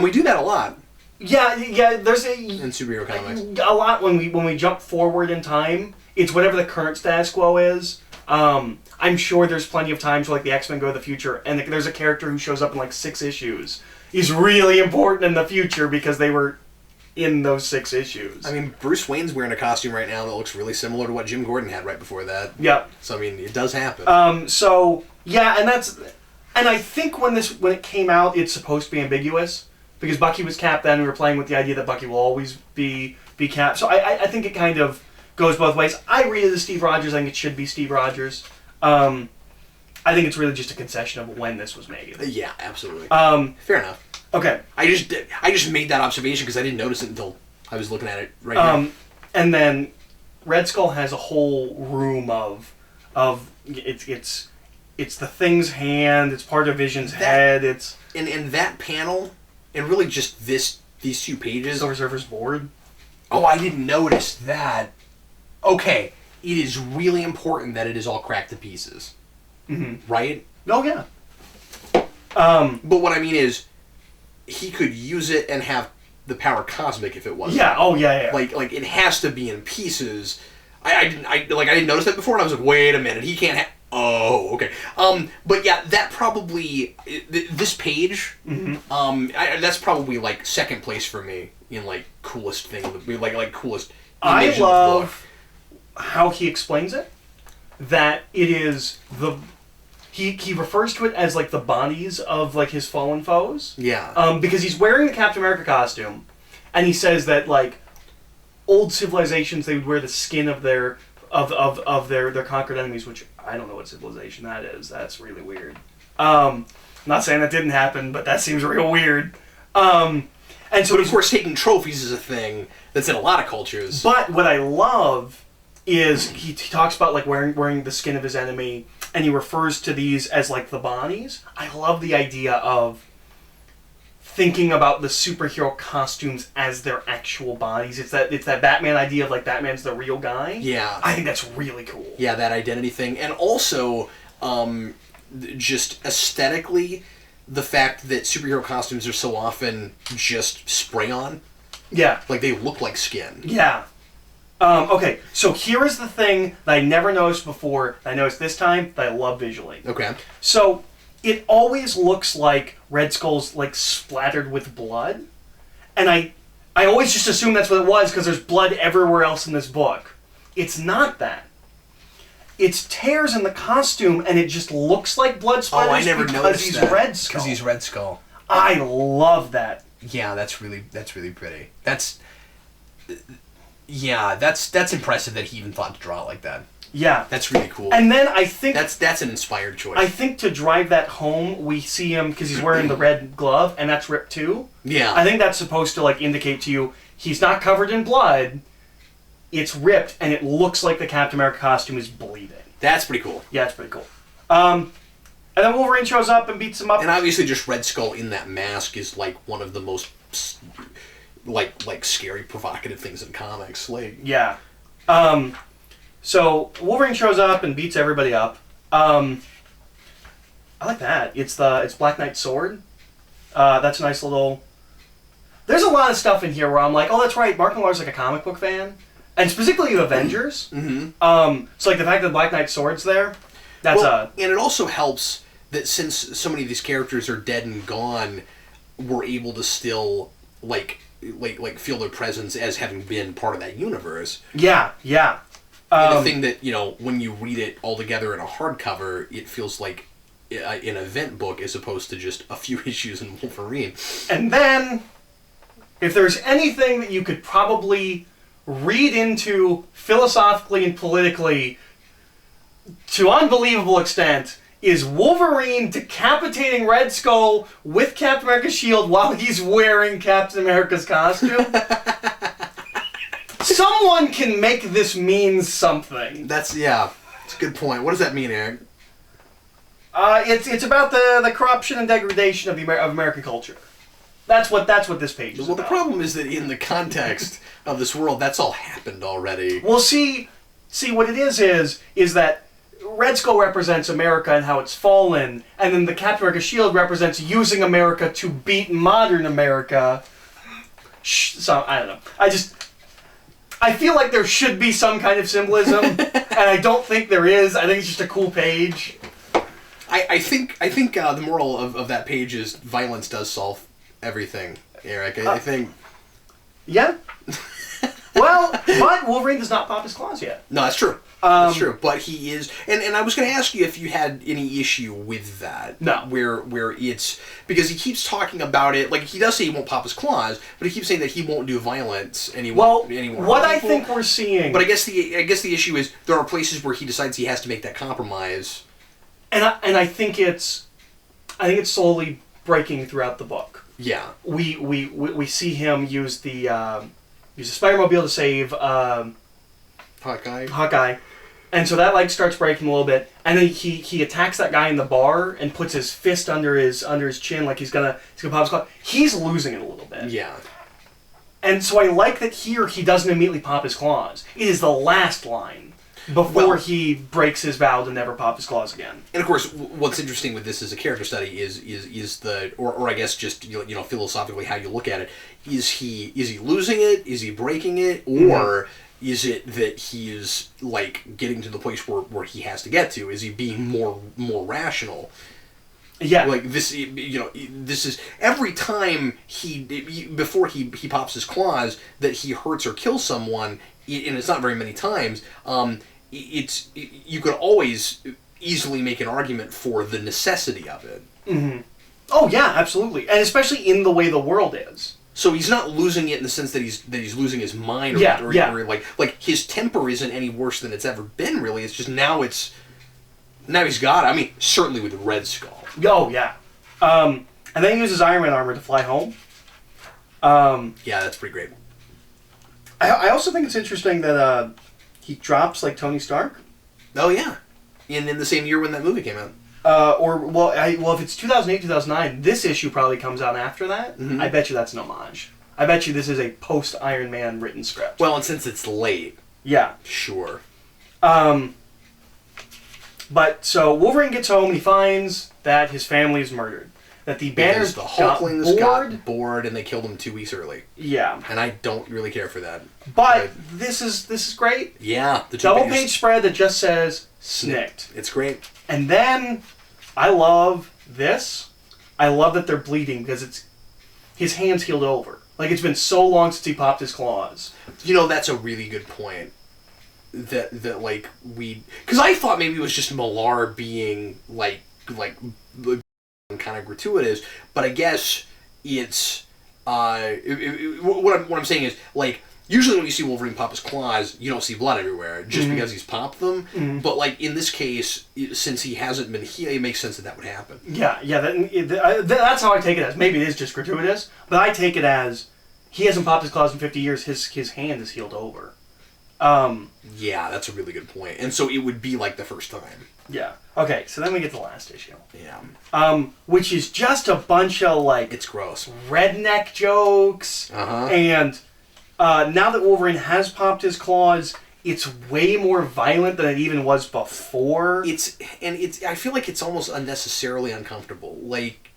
we do that a lot. Yeah. There's in superhero comics a lot when we jump forward in time. It's whatever the current status quo is. I'm sure there's plenty of times where, like, the X-Men go to the future, and there's a character who shows up in like 6 issues. He's really important in the future because they were in those 6 issues. I mean, Bruce Wayne's wearing a costume right now that looks really similar to what Jim Gordon had right before that. Yeah. So I mean, it does happen. And I think when it came out, it's supposed to be ambiguous because Bucky was Cap then. We were playing with the idea that Bucky will always be Cap. So I think it kind of goes both ways. I read it as Steve Rogers. I think it should be Steve Rogers. I think it's really just a concession of when this was made. Yeah, absolutely. Fair enough. Okay. I just made that observation because I didn't notice it until I was looking at it right now. And then Red Skull has a whole room of it's the Thing's hand. It's part of Vision's head. It's in that panel, and really just these 2 pages. Silver Surfer's board. Oh, I didn't notice that. Okay, it is really important that it is all cracked to pieces. Mm-hmm. Right? Oh yeah. But what I mean is, he could use it and have the power cosmic if it wasn't. Yeah. Oh yeah. Like it has to be in pieces. I didn't notice that before, and I was like, wait a minute, he can't have. Oh, okay. But yeah, that probably this page. Mm-hmm. That's probably like second place for me in like coolest thing, like coolest. I love how he explains it. That it is he refers to it as like the bodies of like his fallen foes. Yeah. Because he's wearing the Captain America costume, and he says that like old civilizations, they would wear the skin of their conquered enemies, which I don't know what civilization that is. That's really weird. I'm not saying that didn't happen, but that seems real weird. And so, but of course, taking trophies is a thing that's in a lot of cultures. But what I love is he talks about like wearing the skin of his enemy, and he refers to these as like the bodies. I love the idea of thinking about the superhero costumes as their actual bodies. It's that Batman idea of like Batman's the real guy. Yeah. I think that's really cool. Yeah, that identity thing. And also, just aesthetically, the fact that superhero costumes are so often just spray-on. Yeah. Like, they look like skin. Yeah. Okay, so here is the thing that I never noticed before, that I noticed this time, that I love visually. Okay. So, it always looks like Red Skull's, like, splattered with blood. And I always just assumed that's what it was because there's blood everywhere else in this book. It's not that. It's tears in the costume, and it just looks like blood splatters I never noticed he's that. Red Skull. Because he's Red Skull. I love that. Yeah, that's really pretty. That's impressive that he even thought to draw it like that. Yeah. That's really cool. And then I think... That's an inspired choice. I think to drive that home, we see him, because he's wearing the red glove, and that's ripped too. Yeah. I think that's supposed to, like, indicate to you, he's not covered in blood, it's ripped, and it looks like the Captain America costume is bleeding. That's pretty cool. Yeah, it's pretty cool. And then Wolverine shows up and beats him up. And obviously just Red Skull in that mask is, like, one of the most, like scary, provocative things in comics. Like... Yeah. So Wolverine shows up and beats everybody up. I like that. It's Black Knight's sword. That's a nice little... There's a lot of stuff in here where I'm like, oh, that's right, Mark Millar's like a comic book fan. And specifically the Avengers. Mm-hmm. So like the fact that Black Knight's sword's there, that's and it also helps that since so many of these characters are dead and gone, we're able to still like feel their presence as having been part of that universe. Yeah. And the thing that, when you read it all together in a hardcover, it feels like an event book as opposed to just a few issues in Wolverine. And then, if there's anything that you could probably read into philosophically and politically to unbelievable extent, is Wolverine decapitating Red Skull with Captain America's shield while he's wearing Captain America's costume. Someone can make this mean something. It's a good point. What does that mean, Eric? It's about the corruption and degradation of American culture. That's what this page is about. The problem is that in the context of this world, that's all happened already. Well, see what it is that Red Skull represents America and how it's fallen, and then the Captain America shield represents using America to beat modern America. So, I don't know. I feel like there should be some kind of symbolism, and I don't think there is. I think it's just a cool page. I think the moral of that page is violence does solve everything, Eric. I think... Yeah. Well, but Wolverine does not pop his claws yet. No, that's true. That's true. But he is... And I was going to ask you if you had any issue with that. No. Where it's... Because he keeps talking about it... Like, he does say he won't pop his claws, but he keeps saying that he won't do violence and he won't anymore. What I think we're seeing... But I guess the issue is there are places where he decides he has to make that compromise. And I think it's slowly breaking throughout the book. Yeah. We see him use the Spider-Mobile to save Hawkeye. And so that starts breaking a little bit, and then he attacks that guy in the bar and puts his fist under his chin like he's gonna pop his claw. He's losing it a little bit. Yeah. And so I like that here he doesn't immediately pop his claws. It is the last line before he breaks his vow to never pop his claws again. And of course, what's interesting with this as a character study is the or I guess just philosophically how you look at it. Is he losing it? Is he breaking it? Or is it that he is getting to the place where he has to get to? Is he being more rational? Yeah. This is every time before he pops his claws that he hurts or kills someone, and it's not very many times. You could always easily make an argument for the necessity of it. Mm-hmm. Oh yeah, absolutely, and especially in the way the world is. So he's not losing it in the sense that he's losing his mind, or his temper isn't any worse than it's ever been. Really, it's just now he's got it. I mean, certainly with the Red Skull. Oh yeah, and then he uses Iron Man armor to fly home. Yeah, that's pretty great. I also think it's interesting that he drops Tony Stark. Oh yeah, and in the same year when that movie came out. If it's 2008, 2009, this issue probably comes out after that. Mm-hmm. I bet you that's an homage. I bet you this is a post-Iron Man written script. Well, and since it's late. Yeah. Sure. But, so, Wolverine gets home and he finds that his family is murdered. That the Banners the Hulklings got bored and they killed him 2 weeks early. Yeah. And I don't really care for that. But this is great. Yeah. The double-page spread that just says, snicked. It's great. And then, I love this. I love that they're bleeding because his hand's healed over. Like, it's been so long since he popped his claws. You know, that's a really good point. That like, because I thought maybe it was just Millar being, like kind of gratuitous, but I guess it's, what I'm saying is, like, usually when you see Wolverine pop his claws, you don't see blood everywhere, just because he's popped them. But, like, in this case, since he hasn't been healed, it makes sense that would happen. Yeah, that's how I take it as. Maybe it is just gratuitous, but I take it as he hasn't popped his claws in 50 years, his hand is healed over. Yeah, that's a really good point. And so it would be like the first time. Yeah. Okay, so then we get the last issue. Yeah. Which is just a bunch of, like... It's gross. Redneck jokes. And... now that Wolverine has popped his claws, it's way more violent than it even was before. I feel like it's almost unnecessarily uncomfortable. Like,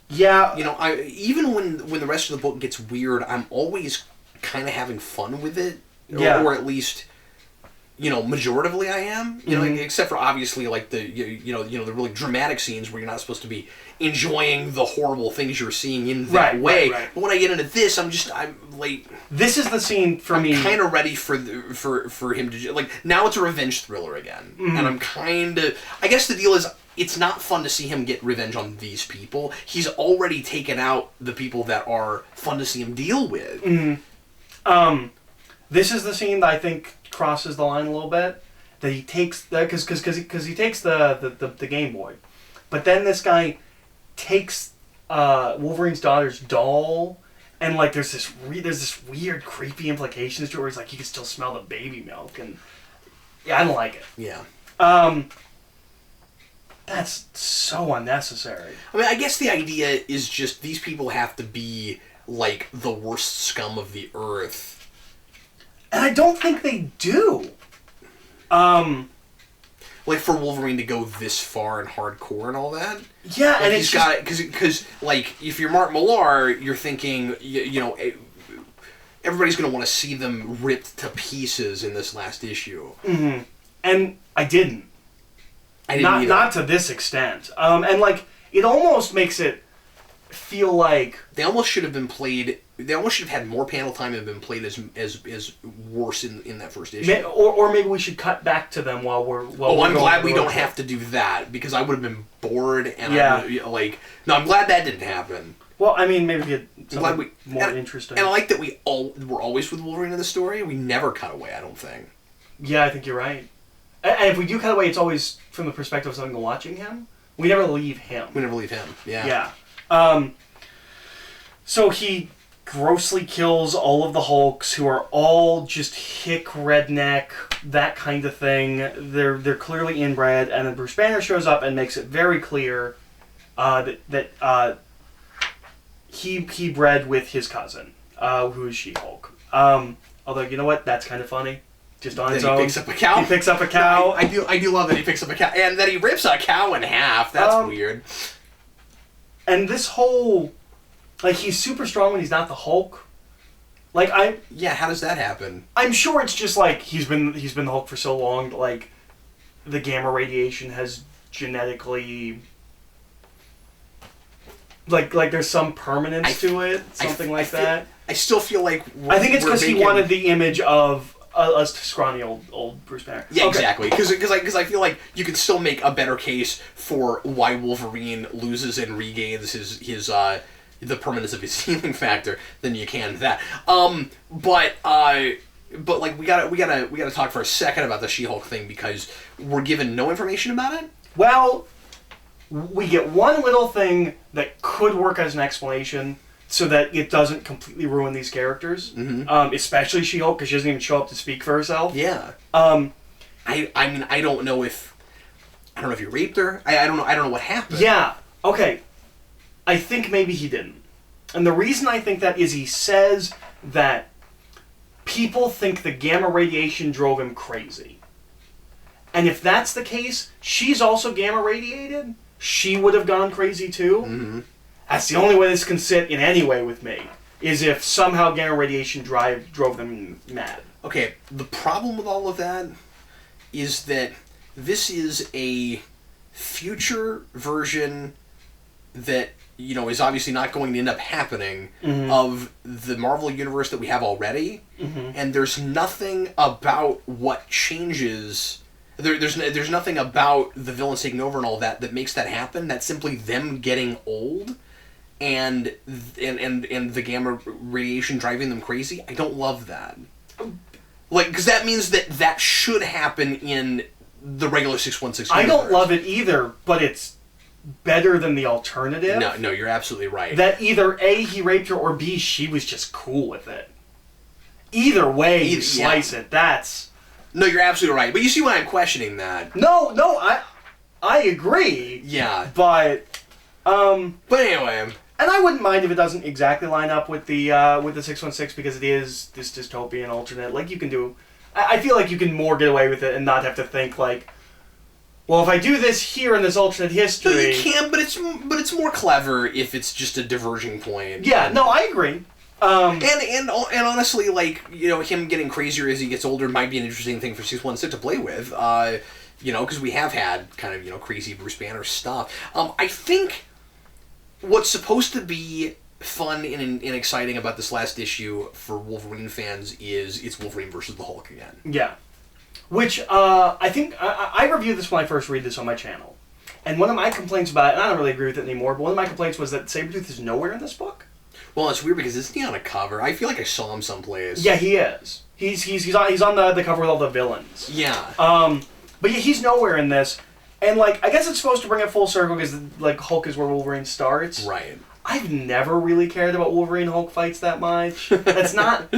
yeah, you know, even when the rest of the book gets weird, I'm always kind of having fun with it. Or at least, you know, majoritively I am. You know, except for obviously like the the really dramatic scenes where you're not supposed to be enjoying the horrible things you're seeing in that way. Right. But when I get into this, I'm like, this is the scene for me. I'm kind of ready for him to, like, now it's a revenge thriller again, and I'm kind of. I guess the deal is, it's not fun to see him get revenge on these people. He's already taken out the people that are fun to see him deal with. This is the scene that I think crosses the line a little bit. That he takes because he takes the Game Boy, but then this guy takes Wolverine's daughter's doll, and like there's this weird creepy implications to it where it's like you can still smell the baby milk, and yeah, I don't like it. Yeah. That's so unnecessary. I mean, I guess the idea is just these people have to be like the worst scum of the earth. And I don't think they do. Like, for Wolverine to go this far and hardcore and all that? Yeah, like, and he's got it, because, like, if you're Mark Millar, you're thinking, you know, everybody's going to want to see them ripped to pieces in this last issue. And I didn't. Not to this extent. And, like, it almost makes it feel like... They almost should have been played... They almost should have had more panel time and been played as worse in that first issue. Or maybe we should cut back to them while we're... I'm glad we don't have to do that, because I would have been bored, and I'm glad that didn't happen. Well, I mean, maybe it's something more interesting. And I like that we're always with Wolverine in the story. We never cut away, I don't think. Yeah, I think you're right. And if we do cut away, it's always from the perspective of someone watching him. We never leave him. Yeah. So he grossly kills all of the Hulks, who are all just hick redneck, that kind of thing. They're clearly inbred, and then Bruce Banner shows up and makes it very clear that he bred with his cousin, who is She-Hulk. Although, you know what? That's kind of funny. Just on his own. He picks up a cow. He picks up a cow. I do love that he picks up a cow, and that he rips a cow in half. That's weird. And this whole, like, he's super strong when he's not the Hulk. Like, how does that happen? I'm sure it's just like he's been the Hulk for so long that, like, the gamma radiation has genetically, like there's some permanence to it, something like that. I still feel like I think it's because he wanted the image of a scrawny old Bruce Banner. Yeah, okay. Exactly. Because I feel like you can still make a better case for why Wolverine loses and regains his the permanence of his healing factor than you can that. But like we gotta talk for a second about the She-Hulk thing, because we're given no information about it. Well, we get one little thing that could work as an explanation, so that it doesn't completely ruin these characters, especially She-Hulk, because she doesn't even show up to speak for herself. Yeah. I mean, I don't know if he raped her. I don't know what happened. Yeah. Okay. I think maybe he didn't, and the reason I think that is he says that people think the gamma radiation drove him crazy, and if that's the case, she's also gamma radiated. She would have gone crazy too. Mm-hmm. That's the only way this can sit in any way with me, is if somehow gamma radiation drove them mad. Okay, the problem with all of that is that this is a future version that, you know, is obviously not going to end up happening of the Marvel Universe that we have already, and there's nothing about what changes... There's nothing about the villains taking over and all that makes that happen. That's simply them getting old and the gamma radiation driving them crazy. I don't love that. Like, because that means that should happen in the regular 616 universe. I don't love it either, but it's better than the alternative. No, you're absolutely right. That either A, he raped her, or B, she was just cool with it. Either way you slice it, that's... No, you're absolutely right. But you see why I'm questioning that. No, I agree. Yeah. But anyway... And I wouldn't mind if it doesn't exactly line up with the 616 because it is this dystopian alternate. Like, you can do... I feel like you can more get away with it and not have to think, like... Well, if I do this here in this alternate history... No, you can, but it's more clever if it's just a diverging point. Yeah, no, I agree. And honestly, like, you know, him getting crazier as he gets older might be an interesting thing for 616 to play with. You know, because we have had kind of, you know, crazy Bruce Banner stuff. I think what's supposed to be fun and exciting about this last issue for Wolverine fans is it's Wolverine versus the Hulk again. Yeah. Which, I think, I reviewed this when I first read this on my channel. And one of my complaints about it, and I don't really agree with it anymore, but one of my complaints was that Sabretooth is nowhere in this book. Well, it's weird because isn't he on a cover? I feel like I saw him someplace. Yeah, he is. He's on the cover with all the villains. Yeah. But yeah, he's nowhere in this. And, like, I guess it's supposed to bring it full circle because, like, Hulk is where Wolverine starts. Right. I've never really cared about Wolverine-Hulk fights that much. That's not...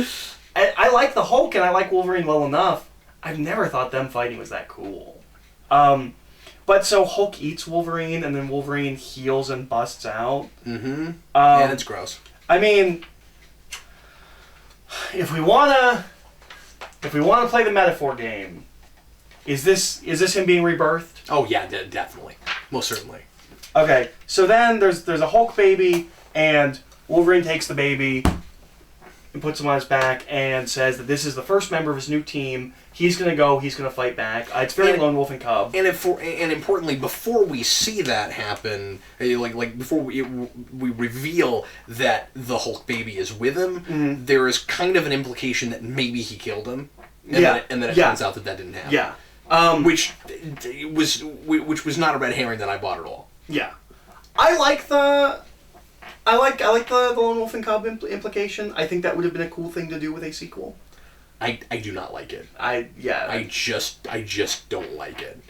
I like the Hulk and I like Wolverine well enough. I've never thought them fighting was that cool. But so Hulk eats Wolverine and then Wolverine heals and busts out. Mm-hmm. Yeah, it's gross. I mean, if we wanna play the metaphor game, is this him being rebirthed? Oh yeah, definitely, most certainly. Okay, so then there's a Hulk baby, and Wolverine takes the baby and puts him on his back and says that this is the first member of his new team. He's gonna fight back. It's very Lone Wolf and Cub. And importantly, before we see that happen, like before we reveal that the Hulk baby is with him, there is kind of an implication that maybe he killed him, and then it turns out that didn't happen. Yeah, which was not a red herring that I bought at all. Yeah, I like the Lone Wolf and Cub implication. I think that would have been a cool thing to do with a sequel. I do not like it. I just don't like it.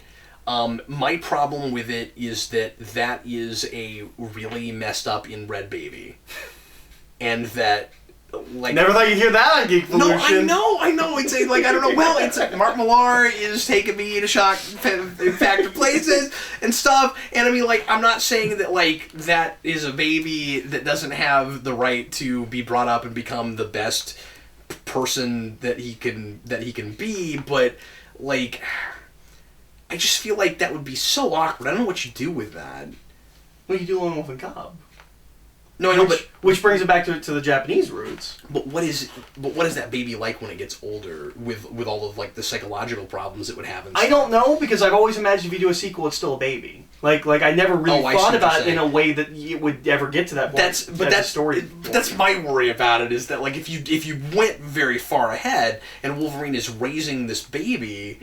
My problem with it is that is a really messed up inbred baby, and that like never thought you'd hear that on Geekvolution. No, I know. It's a, like I don't know. Well, it's like Mark Millar is taking me to shock factor places and stuff, and I mean, like, I'm not saying that like that is a baby that doesn't have the right to be brought up and become the best person that he can be, but like I just feel like that would be so awkward. I don't know what you do with that. Well, you do Lone Wolf and Cub. No, I know, but which brings it back to the Japanese roots. But what is that baby like when it gets older with all of like the psychological problems it would have? And I don't know, because I've always imagined if you do a sequel, it's still a baby. Like I never really thought about it in a way that it would ever get to that point. That's my worry about it, is that like if you went very far ahead and Wolverine is raising this baby,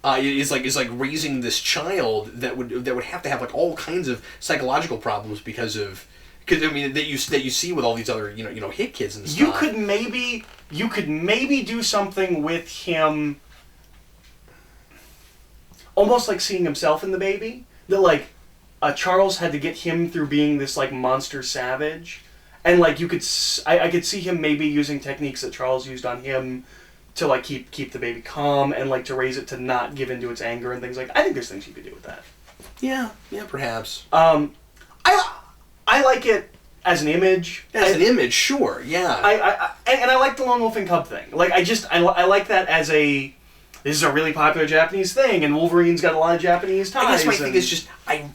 is like raising this child that would have to have like all kinds of psychological problems because I mean that you see with all these other you know hit kids and stuff. You could maybe do something with him, almost like seeing himself in the baby. That like Charles had to get him through being this like monster savage, and like I could see him maybe using techniques that Charles used on him to like keep the baby calm and like to raise it to not give into its anger and things like. I think there's things you could do with that. Yeah, perhaps. I like it as an image. As an image, sure, yeah. And I like the Lone Wolf and Cub thing. Like, I like that as a... This is a really popular Japanese thing, and Wolverine's got a lot of Japanese ties. I guess my thing is just... I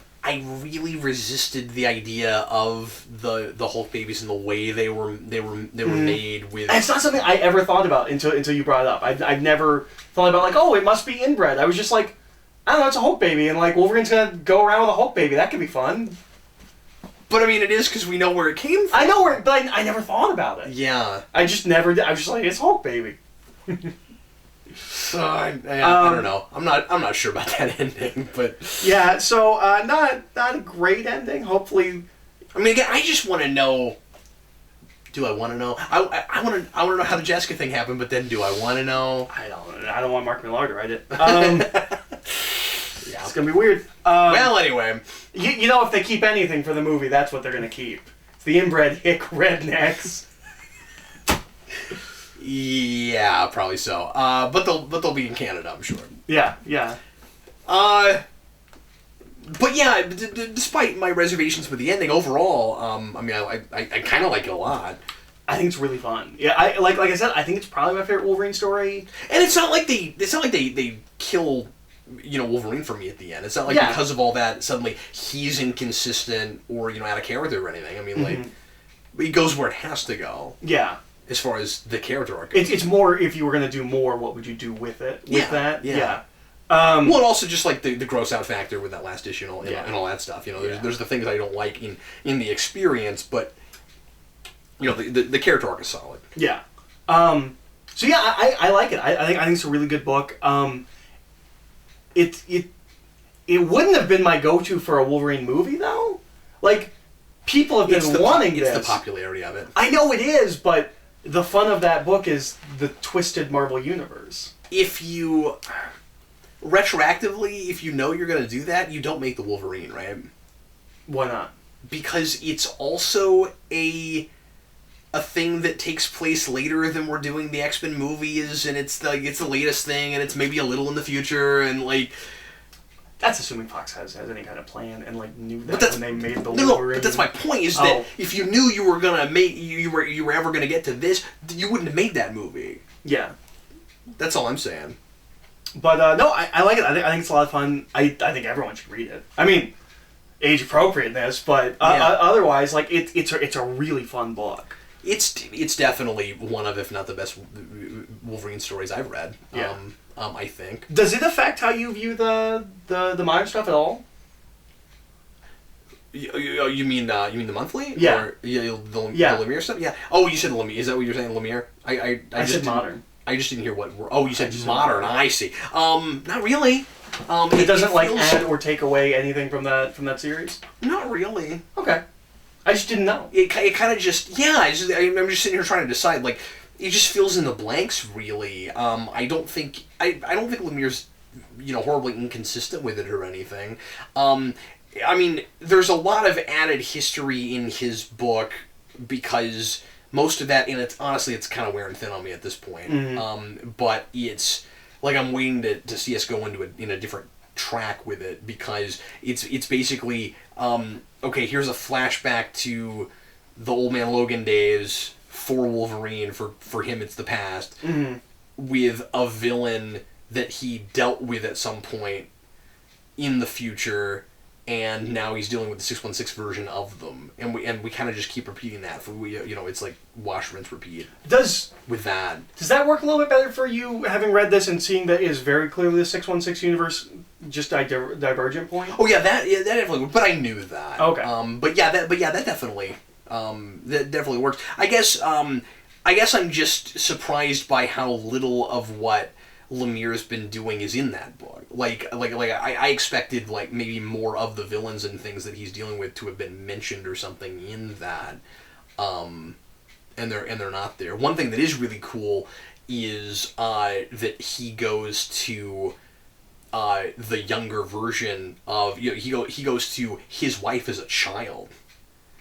really resisted the idea of the Hulk babies and the way they were made with... And it's not something I ever thought about until you brought it up. I've never thought about, like, oh, it must be inbred. I was just like, I don't know, it's a Hulk baby, and, like, Wolverine's gonna go around with a Hulk baby. That could be fun. But I mean, it is because we know where it came from. I know where, but I never thought about it. Yeah. I just never did. I was just like, it's Hulk, baby. I don't know. I'm not sure about that ending, but yeah. So not a great ending. Hopefully, I mean, again, I just want to know. Do I want to know? I want to know how the Jessica thing happened, but then do I want to know? I don't want Mark Millar to write it. Yeah, it's gonna be weird. Well, anyway, you know, if they keep anything for the movie, that's what they're gonna keep. It's the inbred hick rednecks. Yeah, probably so. But they'll be in Canada, I'm sure. Yeah. But yeah, despite my reservations with the ending, overall, I mean, I kind of like it a lot. I think it's really fun. Yeah, like I said, I think it's probably my favorite Wolverine story. And it's not like they kill, Wolverine for me at the end. It's not like because of all that suddenly he's inconsistent or out of character or anything. I mean, like he goes where it has to go. Yeah. As far as the character arc goes. It's more, if you were going to do more, what would you do with it? With that? Yeah. Well, and also just like the gross out factor with that last issue and all that stuff. There's the things I don't like in the experience, but the character arc is solid. Yeah. So yeah, I like it. I think it's a really good book. It wouldn't have been my go-to for a Wolverine movie though. Like, people have been wanting this. It's the popularity of it. I know it is, but the fun of that book is the twisted Marvel universe. If you retroactively, if you know you're going to do that, you don't make the Wolverine, right? Why not? Because it's also a thing that takes place later than we're doing the X-Men movies, and it's the latest thing, and it's maybe a little in the future, and like. That's assuming Fox has any kind of plan and like knew that when they made the Wolverine. No, but that's my point. Is that if you knew you were gonna make you were ever gonna get to this, you wouldn't have made that movie. Yeah, that's all I'm saying. But no, I like it. I think it's a lot of fun. I think everyone should read it. I mean, age appropriateness, but otherwise, like it's a really fun book. It's definitely one of, if not the best Wolverine stories I've read. Yeah. I think. Does it affect how you view the modern stuff at all? You mean the monthly? Yeah. Or, the Lemire stuff? Yeah. Oh, you said Lemire. Is that what you're saying, Lemire? I said modern. I just didn't hear what. You said modern. I see. Not really. It doesn't add or take away anything from that series. Not really. Okay. I just didn't know. It kind of just I'm just sitting here trying to decide like. It just fills in the blanks, really. I don't think Lemire's, horribly inconsistent with it or anything. I mean, there's a lot of added history in his book because most of that, and it's kind of wearing thin on me at this point. Mm-hmm. But it's like I'm waiting to see us go into a different track with it because it's basically okay. Here's a flashback to the Old Man Logan days. For Wolverine, for him it's the past, with a villain that he dealt with at some point in the future, and now he's dealing with the 616 version of them, and we kind of just keep repeating that. It's like wash, rinse, repeat. Does that work a little bit better for you, having read this and seeing that is very clearly the 616 universe, just a divergent point? Oh yeah, that definitely. But I knew that. Okay. That definitely. That definitely works. I guess I'm just surprised by how little of what Lemire's been doing is in that book. I expected like maybe more of the villains and things that he's dealing with to have been mentioned or something in that, and they're not there. One thing that is really cool is that he goes to the younger version of he goes to his wife as a child.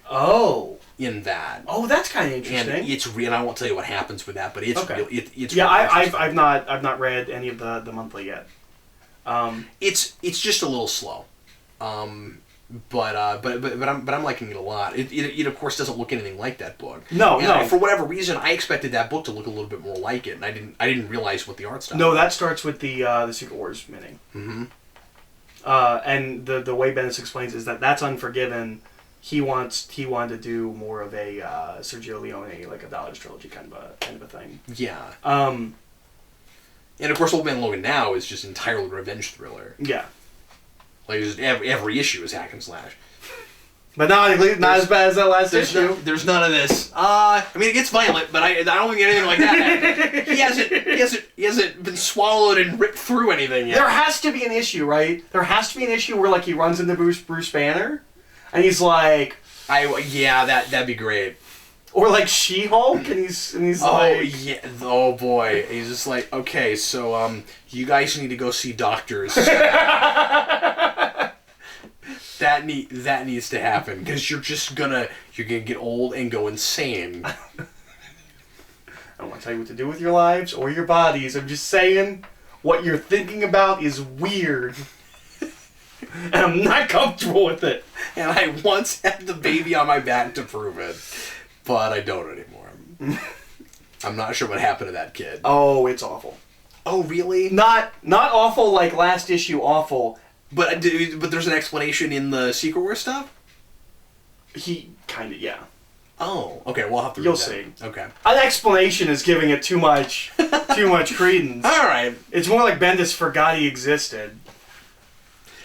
Oh. In that. Oh, that's kind of interesting. And it's real. I won't tell you what happens with that, but it's okay. real. It's yeah. Really I've not read any of the monthly yet. It's just a little slow, but I'm liking it a lot. It of course doesn't look anything like that book. No. For whatever reason, I expected that book to look a little bit more like it, and I didn't realize what the art style. No, that starts with the Secret Wars mini. Mm-hmm. And the way Bendis explains is that's Unforgiven. He wanted to do more of a Sergio Leone, like a Dollars trilogy kind of a thing. Yeah. And of course, Old Man Logan now is just entirely revenge thriller. Yeah. Like just every issue is hack and slash. But not as bad as that last issue. There's none of this. I mean, it gets violent, but I don't think anything like that. He hasn't been swallowed and ripped through anything yet. There has to be an issue, right? There has to be an issue where like he runs into Bruce Banner, and he's like, that'd be great. Or like She-Hulk, and he's oh boy, he's just like, okay, so you guys need to go see doctors. That needs to happen, because you're gonna get old and go insane. I don't want to tell you what to do with your lives or your bodies. I'm just saying, what you're thinking about is weird. And I'm not comfortable with it. And I once had the baby on my back to prove it, but I don't anymore. I'm not sure what happened to that kid. Oh, it's awful. Oh, really? Not awful like last issue awful. But there's an explanation in the Secret War stuff? He kind of, yeah. Oh, okay, we'll have to read You'll that. see. Okay. An explanation is giving it too much credence. All right. It's more like Bendis forgot he existed.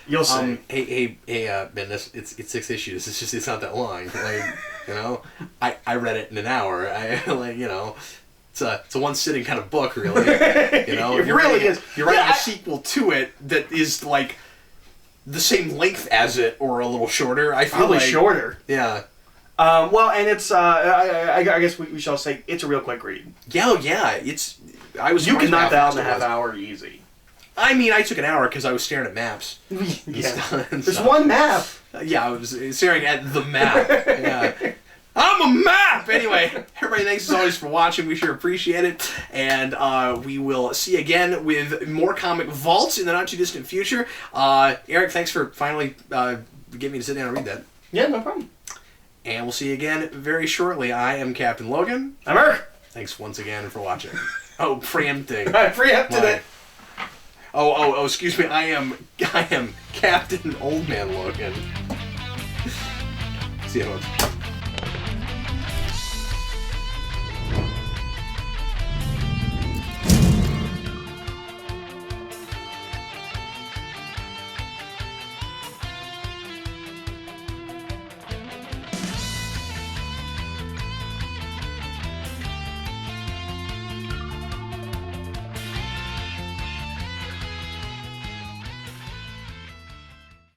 You'll see. Hey, Bendis, it's 6 issues. It's not that long. Like, I read it in an hour. It's a one sitting kind of book, really. It really is. You're writing a sequel to it that is like the same length as it, or a little shorter. I feel probably like shorter. Yeah. Well, and it's I guess we shall say it's a real quick read. Yeah. You can knock that out in a half hour easy. I mean, I took an hour because I was staring at maps. Yeah. There's one map. Yeah, I was staring at the map. Yeah. I'm a map! Anyway, everybody, thanks as always for watching. We sure appreciate it. And we will see you again with more Comic Vaults in the not-too-distant future. Eric, thanks for finally getting me to sit down and read that. Yeah, no problem. And we'll see you again very shortly. I am Captain Logan. I'm Eric. Thanks once again for watching. Oh, preempting. I preempted it. Oh, excuse me. I am Captain Old Man Logan. See you, folks.